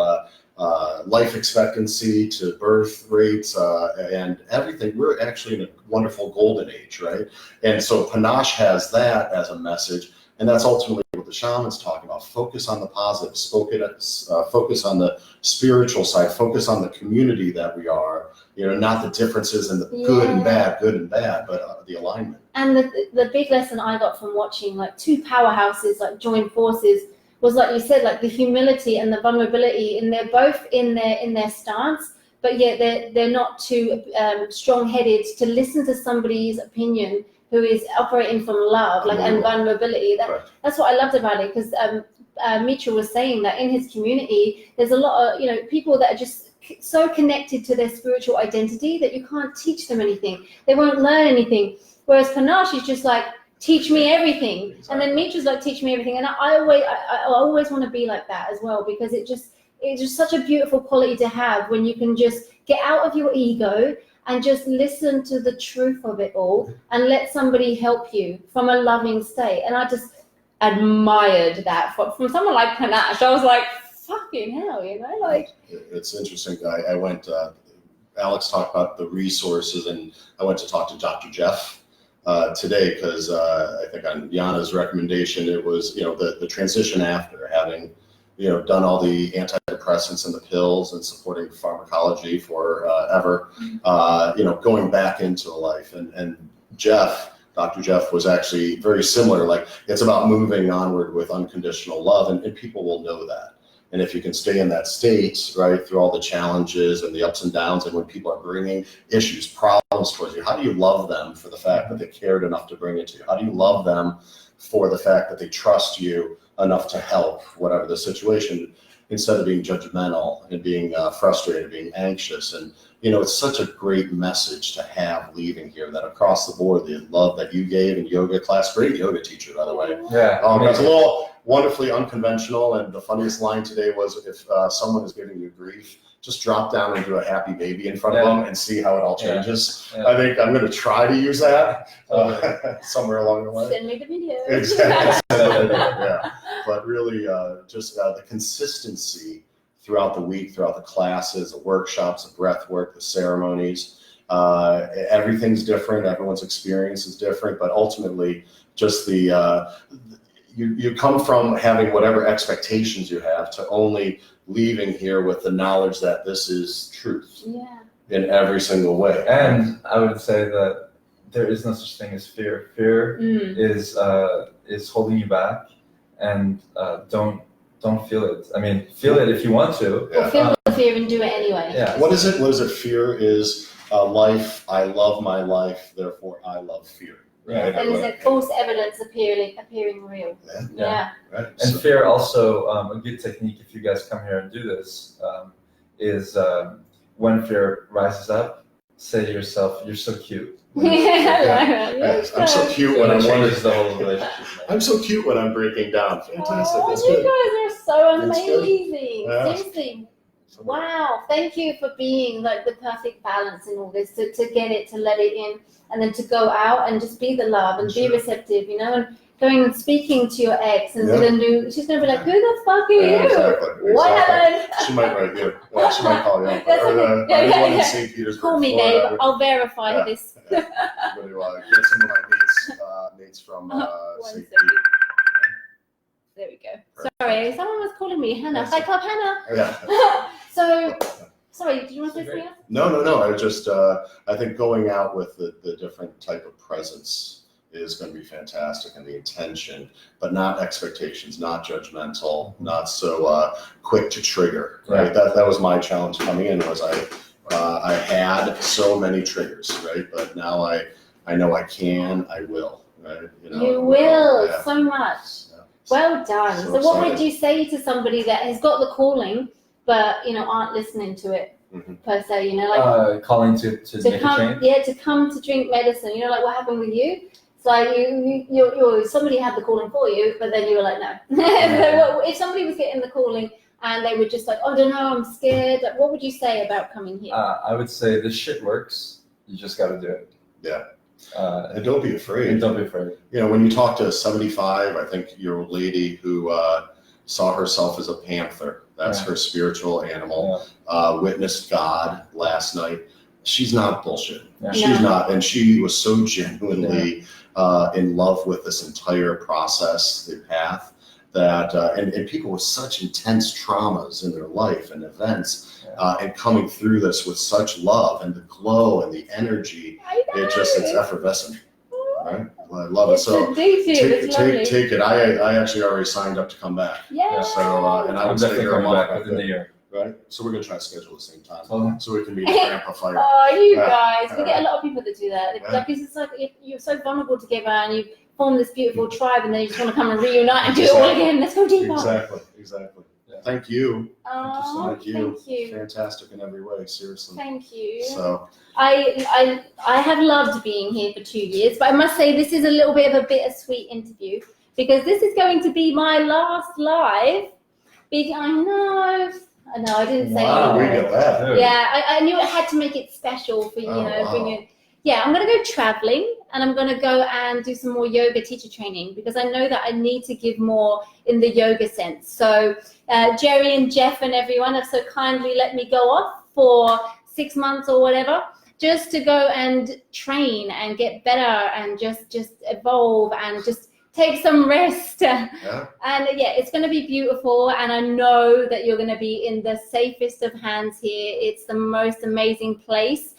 Speaker 2: life expectancy to birth rates and everything, we're actually in a wonderful golden age, right? And so Panache has that as a message. And that's ultimately what the shaman's talking about. Focus on the positive, focus on the spiritual side, focus on the community that we are, you know, not the differences in the good and bad, but the alignment.
Speaker 1: And the big lesson I got from watching like two powerhouses like join forces was, like you said, like the humility and the vulnerability, and they're both in their stance, but yet they're not too strong-headed to listen to somebody's opinion who is operating from love, like, and vulnerability. That's what I loved about it, because Mitra was saying that in his community, there's a lot of, you know, people that are just so connected to their spiritual identity that you can't teach them anything. They won't learn anything. Whereas Panache is just like, teach me everything. Exactly. And then Mitra's like, teach me everything. And I always want to be like that as well, because it's just such a beautiful quality to have when you can just get out of your ego and just listen to the truth of it all and let somebody help you from a loving state. And I just admired that from someone like Panache. I was like, fucking hell, you know, like.
Speaker 2: It's interesting. I went, Alex talked about the resources, and I went to talk to Dr. Jeff today, because I think on Yana's recommendation, it was, you know, the transition after having, you know, done all the antidepressants and the pills and supporting pharmacology for ever, you know, going back into life. And Dr. Jeff was actually very similar. Like, it's about moving onward with unconditional love, and people will know that. And if you can stay in that state, right, through all the challenges and the ups and downs, and when people are bringing issues, problems towards you, how do you love them for the fact that they cared enough to bring it to you? How do you love them for the fact that they trust you enough to help, whatever the situation, instead of being judgmental and being frustrated, being anxious? And, you know, it's such a great message to have leaving here, that across the board, the love that you gave in yoga class, great yoga teacher, by the way.
Speaker 3: Yeah.
Speaker 2: That's a little wonderfully unconventional. And the funniest line today was, if someone is giving you grief, just drop down and do a happy baby in front of them and see how it all changes. Yeah. I think I'm going to try to use that somewhere along the way.
Speaker 1: Send me the video.
Speaker 2: Exactly. Yeah. But really, just the consistency throughout the week, throughout the classes, the workshops, the breath work, the ceremonies. Everything's different. Everyone's experience is different. But ultimately, just the you come from having whatever expectations you have to only leaving here with the knowledge that this is truth in every single way.
Speaker 3: And I would say that there is no such thing as fear. Fear is holding you back, and don't feel it. I mean, feel it if you want to.
Speaker 1: Or feel the fear and do it anyway.
Speaker 3: Yeah.
Speaker 2: What is it? Fear is life. I love my life, therefore I love fear. Right?
Speaker 1: And is it false evidence appearing real?
Speaker 2: Yeah. Right.
Speaker 3: And fear also, a good technique if you guys come here and do this, is when fear rises up, say to yourself, "You're so cute."
Speaker 2: I'm so cute when I'm
Speaker 3: changes the whole relationship.
Speaker 2: I'm so cute when I'm breaking down. Fantastic.
Speaker 1: Oh,
Speaker 2: That's
Speaker 1: you
Speaker 2: good.
Speaker 1: guys are so
Speaker 2: That's good.
Speaker 1: amazing.
Speaker 2: Yeah.
Speaker 1: Seriously. Wow. Thank you for being like the perfect balance in all this, to get it, to let it in, and then to go out and just be the love and be receptive, you know, and going and speaking to your ex and she's going to be like, who the fuck are you?
Speaker 2: Exactly.
Speaker 1: What happened?
Speaker 2: She might write you. Yeah, she might call you.
Speaker 1: That's okay.
Speaker 2: Anyone in St. Petersburg,
Speaker 1: Call me,
Speaker 2: Florida,
Speaker 1: babe. I'll verify this.
Speaker 2: Get some of my mates from
Speaker 1: One
Speaker 2: St.
Speaker 1: second.
Speaker 2: Pete.
Speaker 1: There we go. Sorry, someone was calling me Hannah. Hi, Club Hannah.
Speaker 2: Yeah.
Speaker 1: So, sorry, did you want to say something else?
Speaker 2: No. I just I think going out with the different type of presence is going to be fantastic, and the intention, but not expectations, not judgmental, not so quick to trigger. Right. That was my challenge coming in. Was I had so many triggers, right? But now I know I can, I will. Right?
Speaker 1: You will so much. Well done. So what would you say to somebody that has got the calling, but aren't listening to it per se? Like
Speaker 3: calling to make
Speaker 1: come,
Speaker 3: a change.
Speaker 1: To come to drink medicine. Like what happened with you. It's like you somebody had the calling for you, but then you were like no. If somebody was getting the calling and they were just like, oh, I don't know, I'm scared. Like, what would you say about coming here?
Speaker 3: I would say this shit works. You just got to do it.
Speaker 2: Yeah. And don't be afraid.
Speaker 3: And don't be afraid.
Speaker 2: When you talk to a 75, I think your lady who saw herself as a panther, that's her spiritual animal, witnessed God last night. She's not bullshit. Yeah. She's not. And she was so genuinely in love with this entire process, the path, that, and people with such intense traumas in their life and events, and coming through this with such love and the glow and the energy, it's effervescent, right? I love it. So take it. I actually already signed up to come back.
Speaker 1: Yeah.
Speaker 2: So and I'm
Speaker 3: definitely coming back within the year.
Speaker 2: Right. So we're gonna try to schedule the same time, so we can meet at Grandpa Fire.
Speaker 1: Oh, you guys, we get a lot of people that do that. Like it's just like you're so vulnerable together, and you form this beautiful tribe, and then you just want to come and reunite and do it all again. Let's go deeper.
Speaker 2: Exactly. Yeah. Thank you.
Speaker 1: Oh,
Speaker 2: thank you. Fantastic in every way. Seriously.
Speaker 1: Thank you.
Speaker 2: So
Speaker 1: I have loved being here for 2 years, but I must say this is a little bit of a bittersweet interview because this is going to be my last live. I know, I didn't say anything. Yeah, I knew I had to make it special for bring it. Yeah, I'm going to go traveling and I'm going to go and do some more yoga teacher training because I know that I need to give more in the yoga sense. So Jerry and Jeff and everyone have so kindly let me go off for 6 months or whatever, just to go and train and get better and just evolve and just take some rest. And it's going to be beautiful. And I know that you're going to be in the safest of hands here. It's the most amazing place.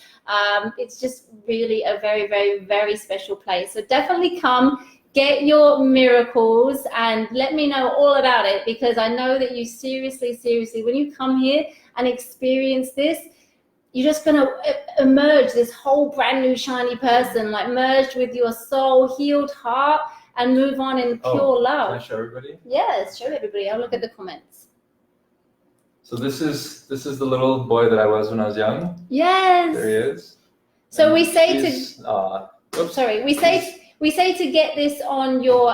Speaker 1: It's just really a very, very, very special place. So definitely come, get your miracles and let me know all about it because I know that you seriously, when you come here and experience this, you're just going to emerge this whole brand new shiny person, like merged with your soul, healed heart, and move on in pure love.
Speaker 3: Can I show everybody?
Speaker 1: Yes, show everybody. I'll look at the comments.
Speaker 3: So this is the little boy that I was when I was young.
Speaker 1: Yes.
Speaker 3: There he is.
Speaker 1: So we say we say to get this on your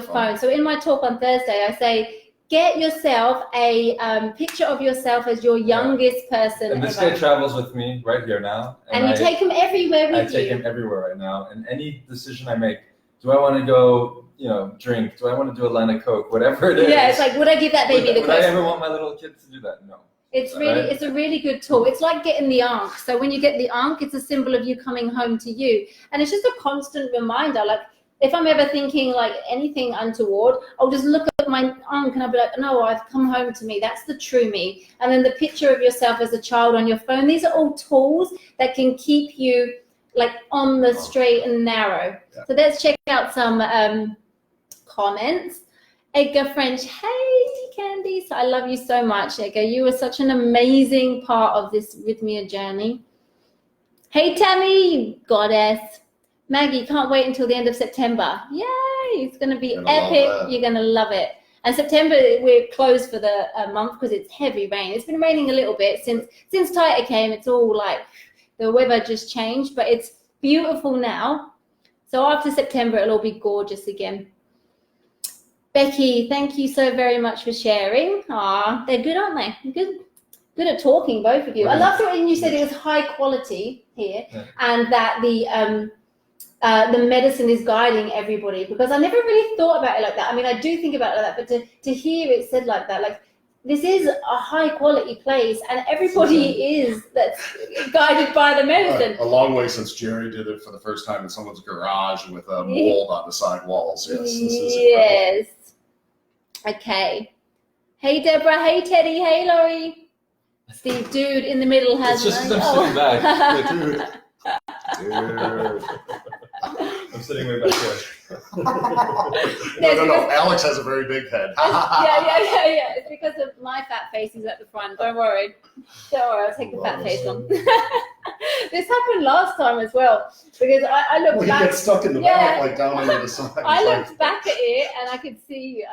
Speaker 1: phone. So in my talk on Thursday, I say get yourself a picture of yourself as your youngest person
Speaker 3: and this
Speaker 1: ever.
Speaker 3: guy travels with me right here now.
Speaker 1: And you take him everywhere with you.
Speaker 3: I take him everywhere right now. And any decision I make, do I want to go, drink? Do I want to do a line of Coke? Whatever it is.
Speaker 1: Yeah, it's like, would I give that baby the Coke?
Speaker 3: Would I ever want my little kid to do that? No.
Speaker 1: It's a really good tool. It's like getting the Ankh. So when you get the Ankh, it's a symbol of you coming home to you. And it's just a constant reminder. Like if I'm ever thinking like anything untoward, I'll just look at my aunt and I'll be like, no, I've come home to me. That's the true me. And then the picture of yourself as a child on your phone. These are all tools that can keep you like on the straight and narrow.
Speaker 2: Yeah.
Speaker 1: So let's check out some comments. Edgar French, hey Candice, I love you so much, Edgar. You were such an amazing part of this Rythmia journey. Hey Tammy, goddess. Maggie, can't wait until the end of September. Yay, it's going to be epic. You're going to love it. And September, we're closed for the month because it's heavy rain. It's been raining a little bit since Taita came. It's all like the weather just changed, but it's beautiful now. So after September, it'll all be gorgeous again. Becky, thank you so very much for sharing. Aw, they're good, aren't they? Good at talking, both of you. I loved it when you said it was high quality here, and that the medicine is guiding everybody, because I never really thought about it like that. I mean, I do think about it like that, but to hear it said like that, like this is a high quality place and everybody is that's guided by the medicine.
Speaker 2: Right. A long way since Jerry did it for the first time in someone's garage with a mold on the side walls. Yes, this is
Speaker 1: yes. Okay. Hey Deborah, hey Teddy, hey Laurie. Steve, dude in the middle has.
Speaker 3: It's just because I'm sitting back.
Speaker 2: Dude.
Speaker 3: I'm sitting way back there.
Speaker 2: No. Alex has a very big head.
Speaker 1: yeah. It's because of my fat face is at the front. Don't worry. I'll take the fat face on. This happened last time as well, because I looked back.
Speaker 2: You get stuck in the back, like down into the side.
Speaker 1: I looked back at it and I could see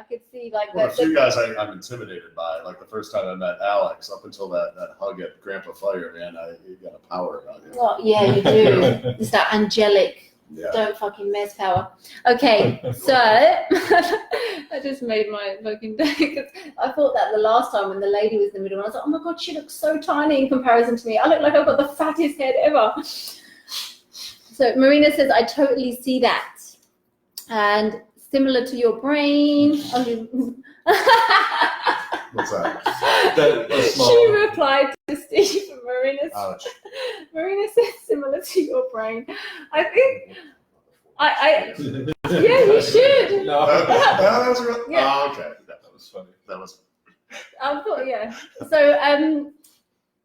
Speaker 1: like
Speaker 2: a few guys I'm intimidated by. Like the first time I met Alex, up until that hug at Grandpa Fire, man, you got a power about you.
Speaker 1: Well, yeah, you do. It's that angelic.
Speaker 2: Yeah.
Speaker 1: Don't fucking mess power. Okay, so I just made my fucking day, because I thought that the last time when the lady was in the middle, and I was like, oh my god, she looks so tiny in comparison to me. I look like I've got the fattest head ever. So Marina says, I totally see that. And similar to your brain.
Speaker 2: What's that?
Speaker 1: She replied to Steve. Marina says similar to your brain. I think I yeah, you should.
Speaker 3: No.
Speaker 2: That was real.
Speaker 1: Yeah.
Speaker 2: Oh, okay.
Speaker 3: That was funny.
Speaker 2: That was.
Speaker 1: I thought, yeah. So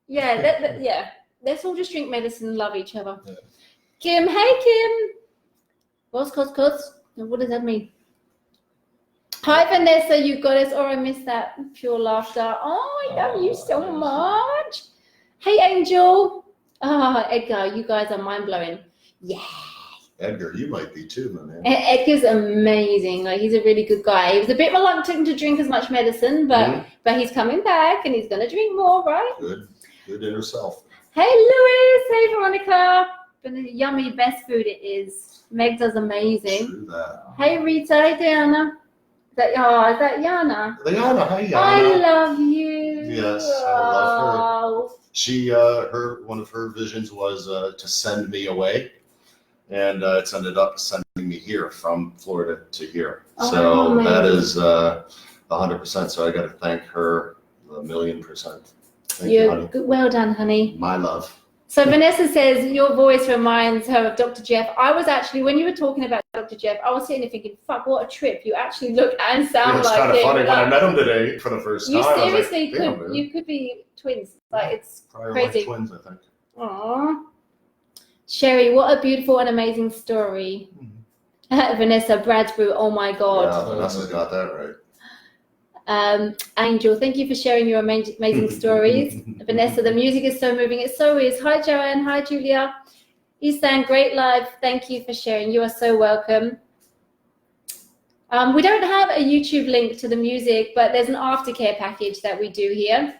Speaker 1: yeah. Let's all just drink medicine and love each other. Yeah. Kim, hey Kim. What's what does that mean? Hi Vanessa, you got us. Oh, I missed that pure laughter. Oh, I love you so much. Hey Angel. Edgar, you guys are mind blowing. Yeah.
Speaker 2: Edgar, you might be too, my man.
Speaker 1: Edgar's amazing. Like, he's a really good guy. He was a bit reluctant to drink as much medicine, but he's coming back and he's gonna drink more, right?
Speaker 2: Good inner self.
Speaker 1: Hey Louis. Hey Veronica. Been a yummy best food it is. Meg does amazing.
Speaker 2: True that.
Speaker 1: Hey Rita. Hey Diana. Is that Yana?
Speaker 2: Liana, hi Yana.
Speaker 1: I love you.
Speaker 2: Yes, I love her. She, one of her visions was to send me away, and it's ended up sending me here from Florida to here. So that is 100%. So I got to thank her 1,000,000%. Thank you, honey.
Speaker 1: Well done, honey.
Speaker 2: My love.
Speaker 1: So Vanessa says, your voice reminds her of Dr. Jeff. I was actually, when you were talking about Dr. Jeff, I was sitting there thinking, fuck, what a trip. You actually look and sound like him.
Speaker 2: It's kind of funny. When I met him today for the first time,
Speaker 1: you seriously you could be twins. Like, it's
Speaker 2: probably
Speaker 1: crazy.
Speaker 2: Like twins, I think.
Speaker 1: Aww. Sherry, what a beautiful and amazing story. Vanessa, Bradbury, oh my God.
Speaker 2: Yeah, Vanessa's got that right.
Speaker 1: Angel, thank you for sharing your amazing stories. Vanessa, the music is so moving. It so is. Hi, Joanne. Hi, Julia. Isan, great live. Thank you for sharing. You are so welcome. We don't have a YouTube link to the music, but there's an aftercare package that we do here.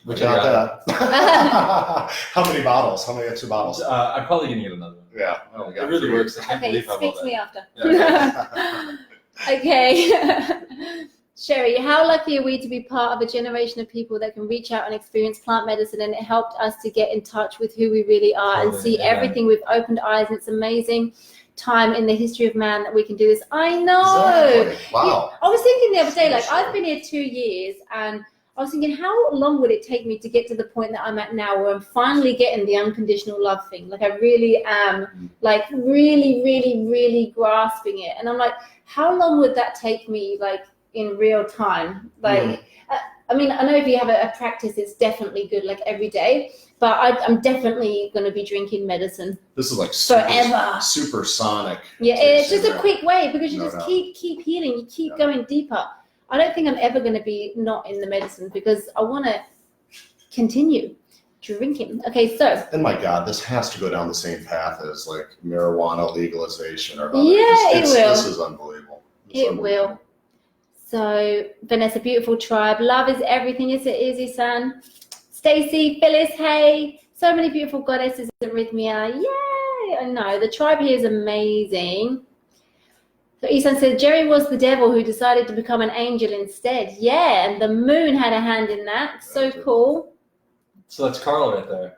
Speaker 2: We got that. How many bottles? How many extra bottles?
Speaker 3: I'm probably going to get another one.
Speaker 2: Yeah.
Speaker 3: It really works.
Speaker 1: Okay, speak to me after.
Speaker 3: Yeah.
Speaker 1: Okay. Sherry, how lucky are we to be part of a generation of people that can reach out and experience plant medicine, and it helped us to get in touch with who we really are and see everything with opened eyes, and it's amazing time in the history of man that we can do this. I know.
Speaker 2: Exactly. Wow.
Speaker 1: I was thinking the other day, like, I've been here 2 years and I was thinking, how long would it take me to get to the point that I'm at now, where I'm finally getting the unconditional love thing? Like, I really am, like, really, really, really grasping it. And I'm like, how long would that take me, like, in real time? Like, I mean, I know if you have a practice, it's definitely good, like, every day. But I'm definitely going to be drinking medicine.
Speaker 2: This is like
Speaker 1: forever.
Speaker 2: Supersonic.
Speaker 1: Yeah, it's just a quick way, because you
Speaker 2: No
Speaker 1: just
Speaker 2: doubt.
Speaker 1: keep healing. You keep going deeper. I don't think I'm ever going to be not in the medicine, because I want to continue drinking. Okay, so.
Speaker 2: And my God, this has to go down the same path as like marijuana legalization or other.
Speaker 1: Yeah, it will.
Speaker 2: This is unbelievable.
Speaker 1: It will. So, Vanessa, beautiful tribe. Love is everything. Is it Izzy-san? Stacy, Phyllis, hey. So many beautiful goddesses at Rythmia. Yay! I know. The tribe here is amazing. So Isan said, Jerry was the devil who decided to become an angel instead. Yeah, and the moon had a hand in that. So cool.
Speaker 3: So that's Carl right there.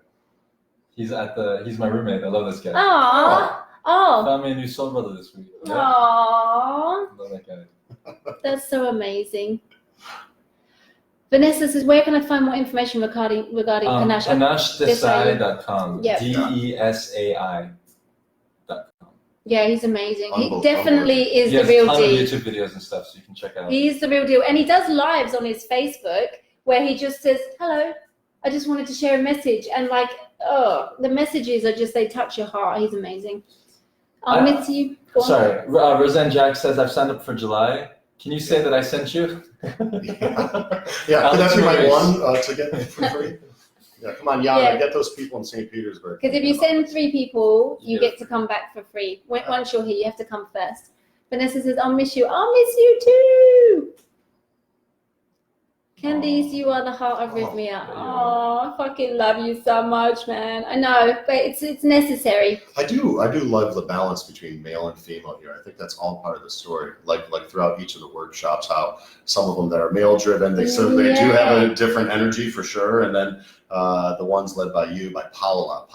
Speaker 3: He's my roommate. I love this guy.
Speaker 1: Aww. Oh.
Speaker 3: Found me a new soul brother this week.
Speaker 1: Aww.
Speaker 3: I love that guy.
Speaker 1: That's so amazing. Vanessa says, where can I find more information regarding Panache?
Speaker 3: PanacheDesai.com.
Speaker 1: Yep.
Speaker 3: DESAI.com.
Speaker 1: Yeah, he's amazing. He definitely is
Speaker 3: he
Speaker 1: the real
Speaker 3: has
Speaker 1: deal.
Speaker 3: a ton of YouTube videos and stuff, so you can check out.
Speaker 1: He's the real deal. And he does lives on his Facebook where he just says, hello, I just wanted to share a message. And like, oh, the messages are just, they touch your heart. He's amazing. I'll miss you. Go on.
Speaker 3: Sorry, Roseanne Jack says, I've signed up for July. Can you say that I sent you?
Speaker 2: Yeah, could that be my one to get for free? Yeah, come on, Yana, get those people in St. Petersburg.
Speaker 1: Because if you send 3 people, you get to come back for free. Once you're here, you have to come first. Vanessa says, I'll miss you. I'll miss you too. Candice, you are the heart of Rythmia. Oh, I fucking love you so much, man. I know, but it's necessary.
Speaker 2: I do love the balance between male and female here. I think that's all part of the story. Like throughout each of the workshops, how some of them that are male driven, they do have a different energy for sure. And then the ones led by you, by Paola.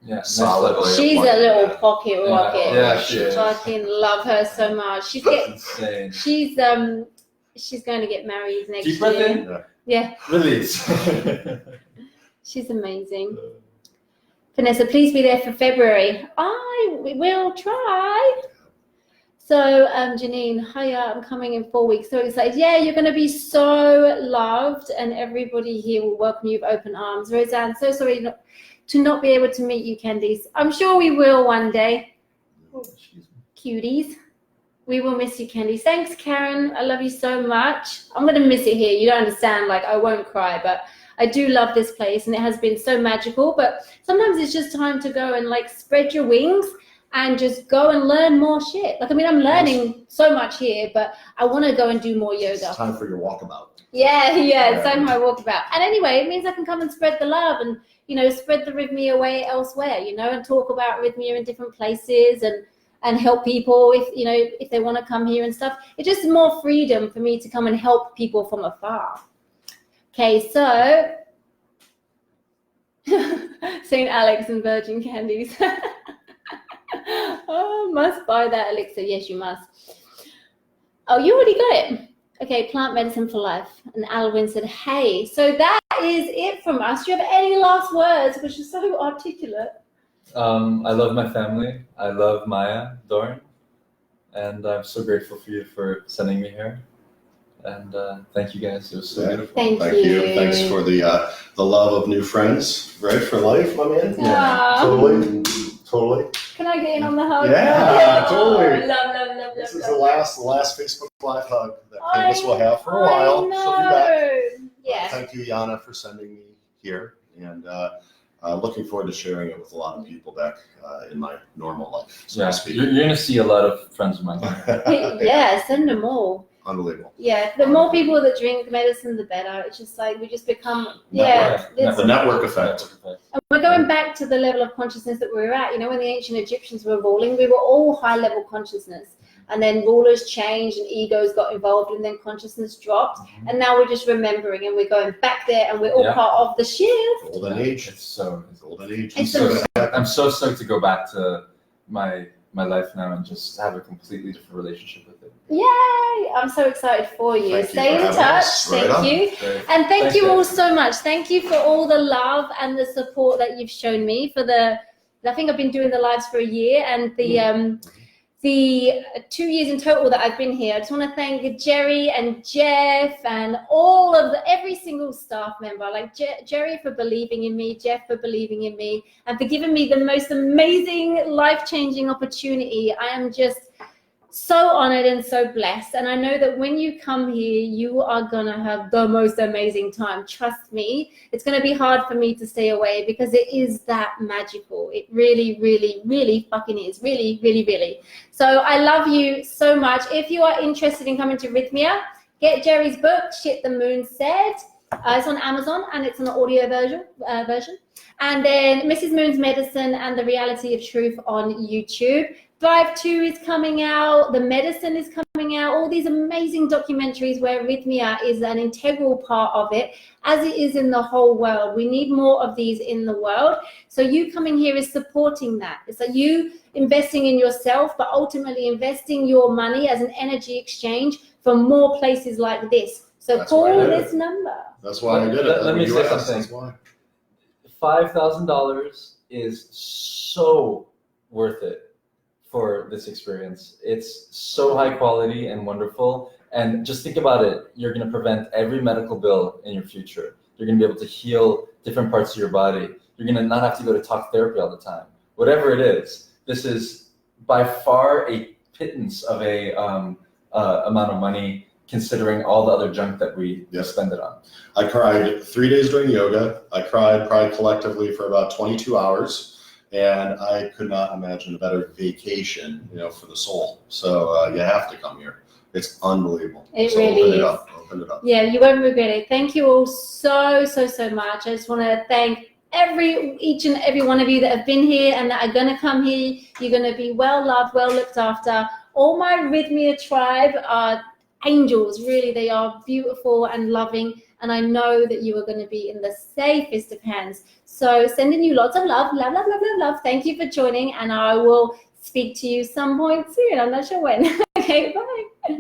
Speaker 3: Yeah,
Speaker 2: solid.
Speaker 1: She's a little pocket rocket.
Speaker 3: Yeah, she is.
Speaker 1: Fucking love her so much.
Speaker 3: Insane.
Speaker 1: She's going to get married next
Speaker 3: Deep breath
Speaker 1: year.
Speaker 3: in.
Speaker 1: Yeah.
Speaker 3: Release.
Speaker 1: She's amazing. Vanessa, please be there for February. I will try. So, Janine, hiya, I'm coming in 4 weeks. So excited. Yeah, you're going to be so loved, and everybody here will welcome you with open arms. Roseanne, so sorry to not be able to meet you, Candice. I'm sure we will one day.
Speaker 3: Oh, excuse me.
Speaker 1: Cuties. We will miss you, Candice. Thanks, Karen. I love you so much. I'm going to miss it here. You don't understand. Like, I won't cry, but I do love this place, and it has been so magical. But sometimes it's just time to go and, like, spread your wings and just go and learn more shit. Like, I mean, I'm learning so much here, but I want to go and do more yoga.
Speaker 2: It's time for your walkabout.
Speaker 1: Yeah, it's time for my walkabout. And anyway, it means I can come and spread the love and, spread the Rythmia away elsewhere, and talk about Rythmia in different places and help people if they want to come here and stuff. It's just more freedom for me to come and help people from afar. Okay, so St. Alex and Virgin Candies. Oh, must buy that elixir. Yes, you must. Oh, you already got it. Okay, plant medicine for life. And Alwyn said, hey. So that is it from us. Do you have any last words? Which is so articulate.
Speaker 3: I love my family. I love Maya, Dorn, and I'm so grateful for you for sending me here. And thank you guys. It was so beautiful.
Speaker 1: Thank you.
Speaker 2: Thanks for the love of new friends, right? For life, my man.
Speaker 1: Yeah.
Speaker 2: Totally.
Speaker 1: Can I get in on the hug?
Speaker 2: Yeah, totally.
Speaker 1: Love.
Speaker 2: This is the last Facebook Live hug that Candice will have for a while. She'll be back.
Speaker 1: Yeah.
Speaker 2: Thank you, Yana, for sending me here, and looking forward to sharing it with a lot of people back in my normal life. So to speak.
Speaker 3: You're going to see a lot of friends of mine.
Speaker 1: Yeah, send them all.
Speaker 2: Unbelievable.
Speaker 1: Yeah, the more people that drink medicine, the better. It's just like we just become,
Speaker 2: the network effect.
Speaker 1: And we're going back to the level of consciousness that we were at. When the ancient Egyptians were ruling, we were all high-level consciousness. And then rulers changed and egos got involved, and then consciousness dropped. Mm-hmm. And now we're just remembering, and we're going back there, and we're all part of the shift.
Speaker 2: Golden age.
Speaker 3: It's golden age.
Speaker 2: I'm
Speaker 3: so stoked to go back to my my life now and just have a completely different relationship with it.
Speaker 1: Yay! I'm so excited for you.
Speaker 2: Thank you
Speaker 1: Stay
Speaker 2: for
Speaker 1: in
Speaker 2: having
Speaker 1: touch.
Speaker 2: us. Right
Speaker 1: Thank
Speaker 2: on.
Speaker 1: you.
Speaker 3: Great.
Speaker 1: And thank
Speaker 3: Thanks,
Speaker 1: you all
Speaker 3: guys.
Speaker 1: so much. Thank you for all the love and the support that you've shown me for I think I've been doing the lives for a year, and the 2 years in total that I've been here. I just want to thank Jerry and Jeff and all of every single staff member, like Jerry for believing in me, Jeff for believing in me, and for giving me the most amazing, life-changing opportunity. I am just so honored and so blessed. And I know that when you come here, you are going to have the most amazing time. Trust me, it's going to be hard for me to stay away because it is that magical. It really, really, really fucking is. Really, really, really. So I love you so much. If you are interested in coming to Rythmia, get Jerry's book, Shit the Moon Said. It's on Amazon and it's an audio version. And then Mrs. Moon's Medicine and the Reality of Truth on YouTube. Drive 2 is coming out. The Medicine is coming out. All these amazing documentaries where Rythmia is an integral part of it, as it is in the whole world. We need more of these in the world. So you coming here is supporting that. It's like you investing in yourself, but ultimately investing your money as an energy exchange for more places like this. So
Speaker 2: That's
Speaker 1: call
Speaker 2: why I did
Speaker 1: this
Speaker 2: it.
Speaker 1: number.
Speaker 2: That's why I did it.
Speaker 3: Let me
Speaker 2: You
Speaker 3: say
Speaker 2: asked,
Speaker 3: something.
Speaker 2: That's why.
Speaker 3: $5,000 is so worth it for this experience. It's so high quality and wonderful. And just think about it. You're going to prevent every medical bill in your future. You're going to be able to heal different parts of your body. You're going to not have to go to talk therapy all the time. Whatever it is, this is by far a pittance of a amount of money considering all the other junk that we spend it on.
Speaker 2: I cried 3 days during yoga. I cried probably collectively for about 22 hours. And I could not imagine a better vacation, for the soul. So you have to come here. It's unbelievable.
Speaker 1: It really is.
Speaker 2: Open it up.
Speaker 1: Yeah, you won't regret it. Thank you all so much. I just want to thank each and every one of you that have been here and that are going to come here. You're going to be well loved, well looked after. All my Rythmia tribe are angels. Really, they are beautiful and loving. And I know that you are going to be in the safest of hands. So sending you lots of love. Thank you for joining. And I will speak to you some point soon. I'm not sure when. Okay, bye.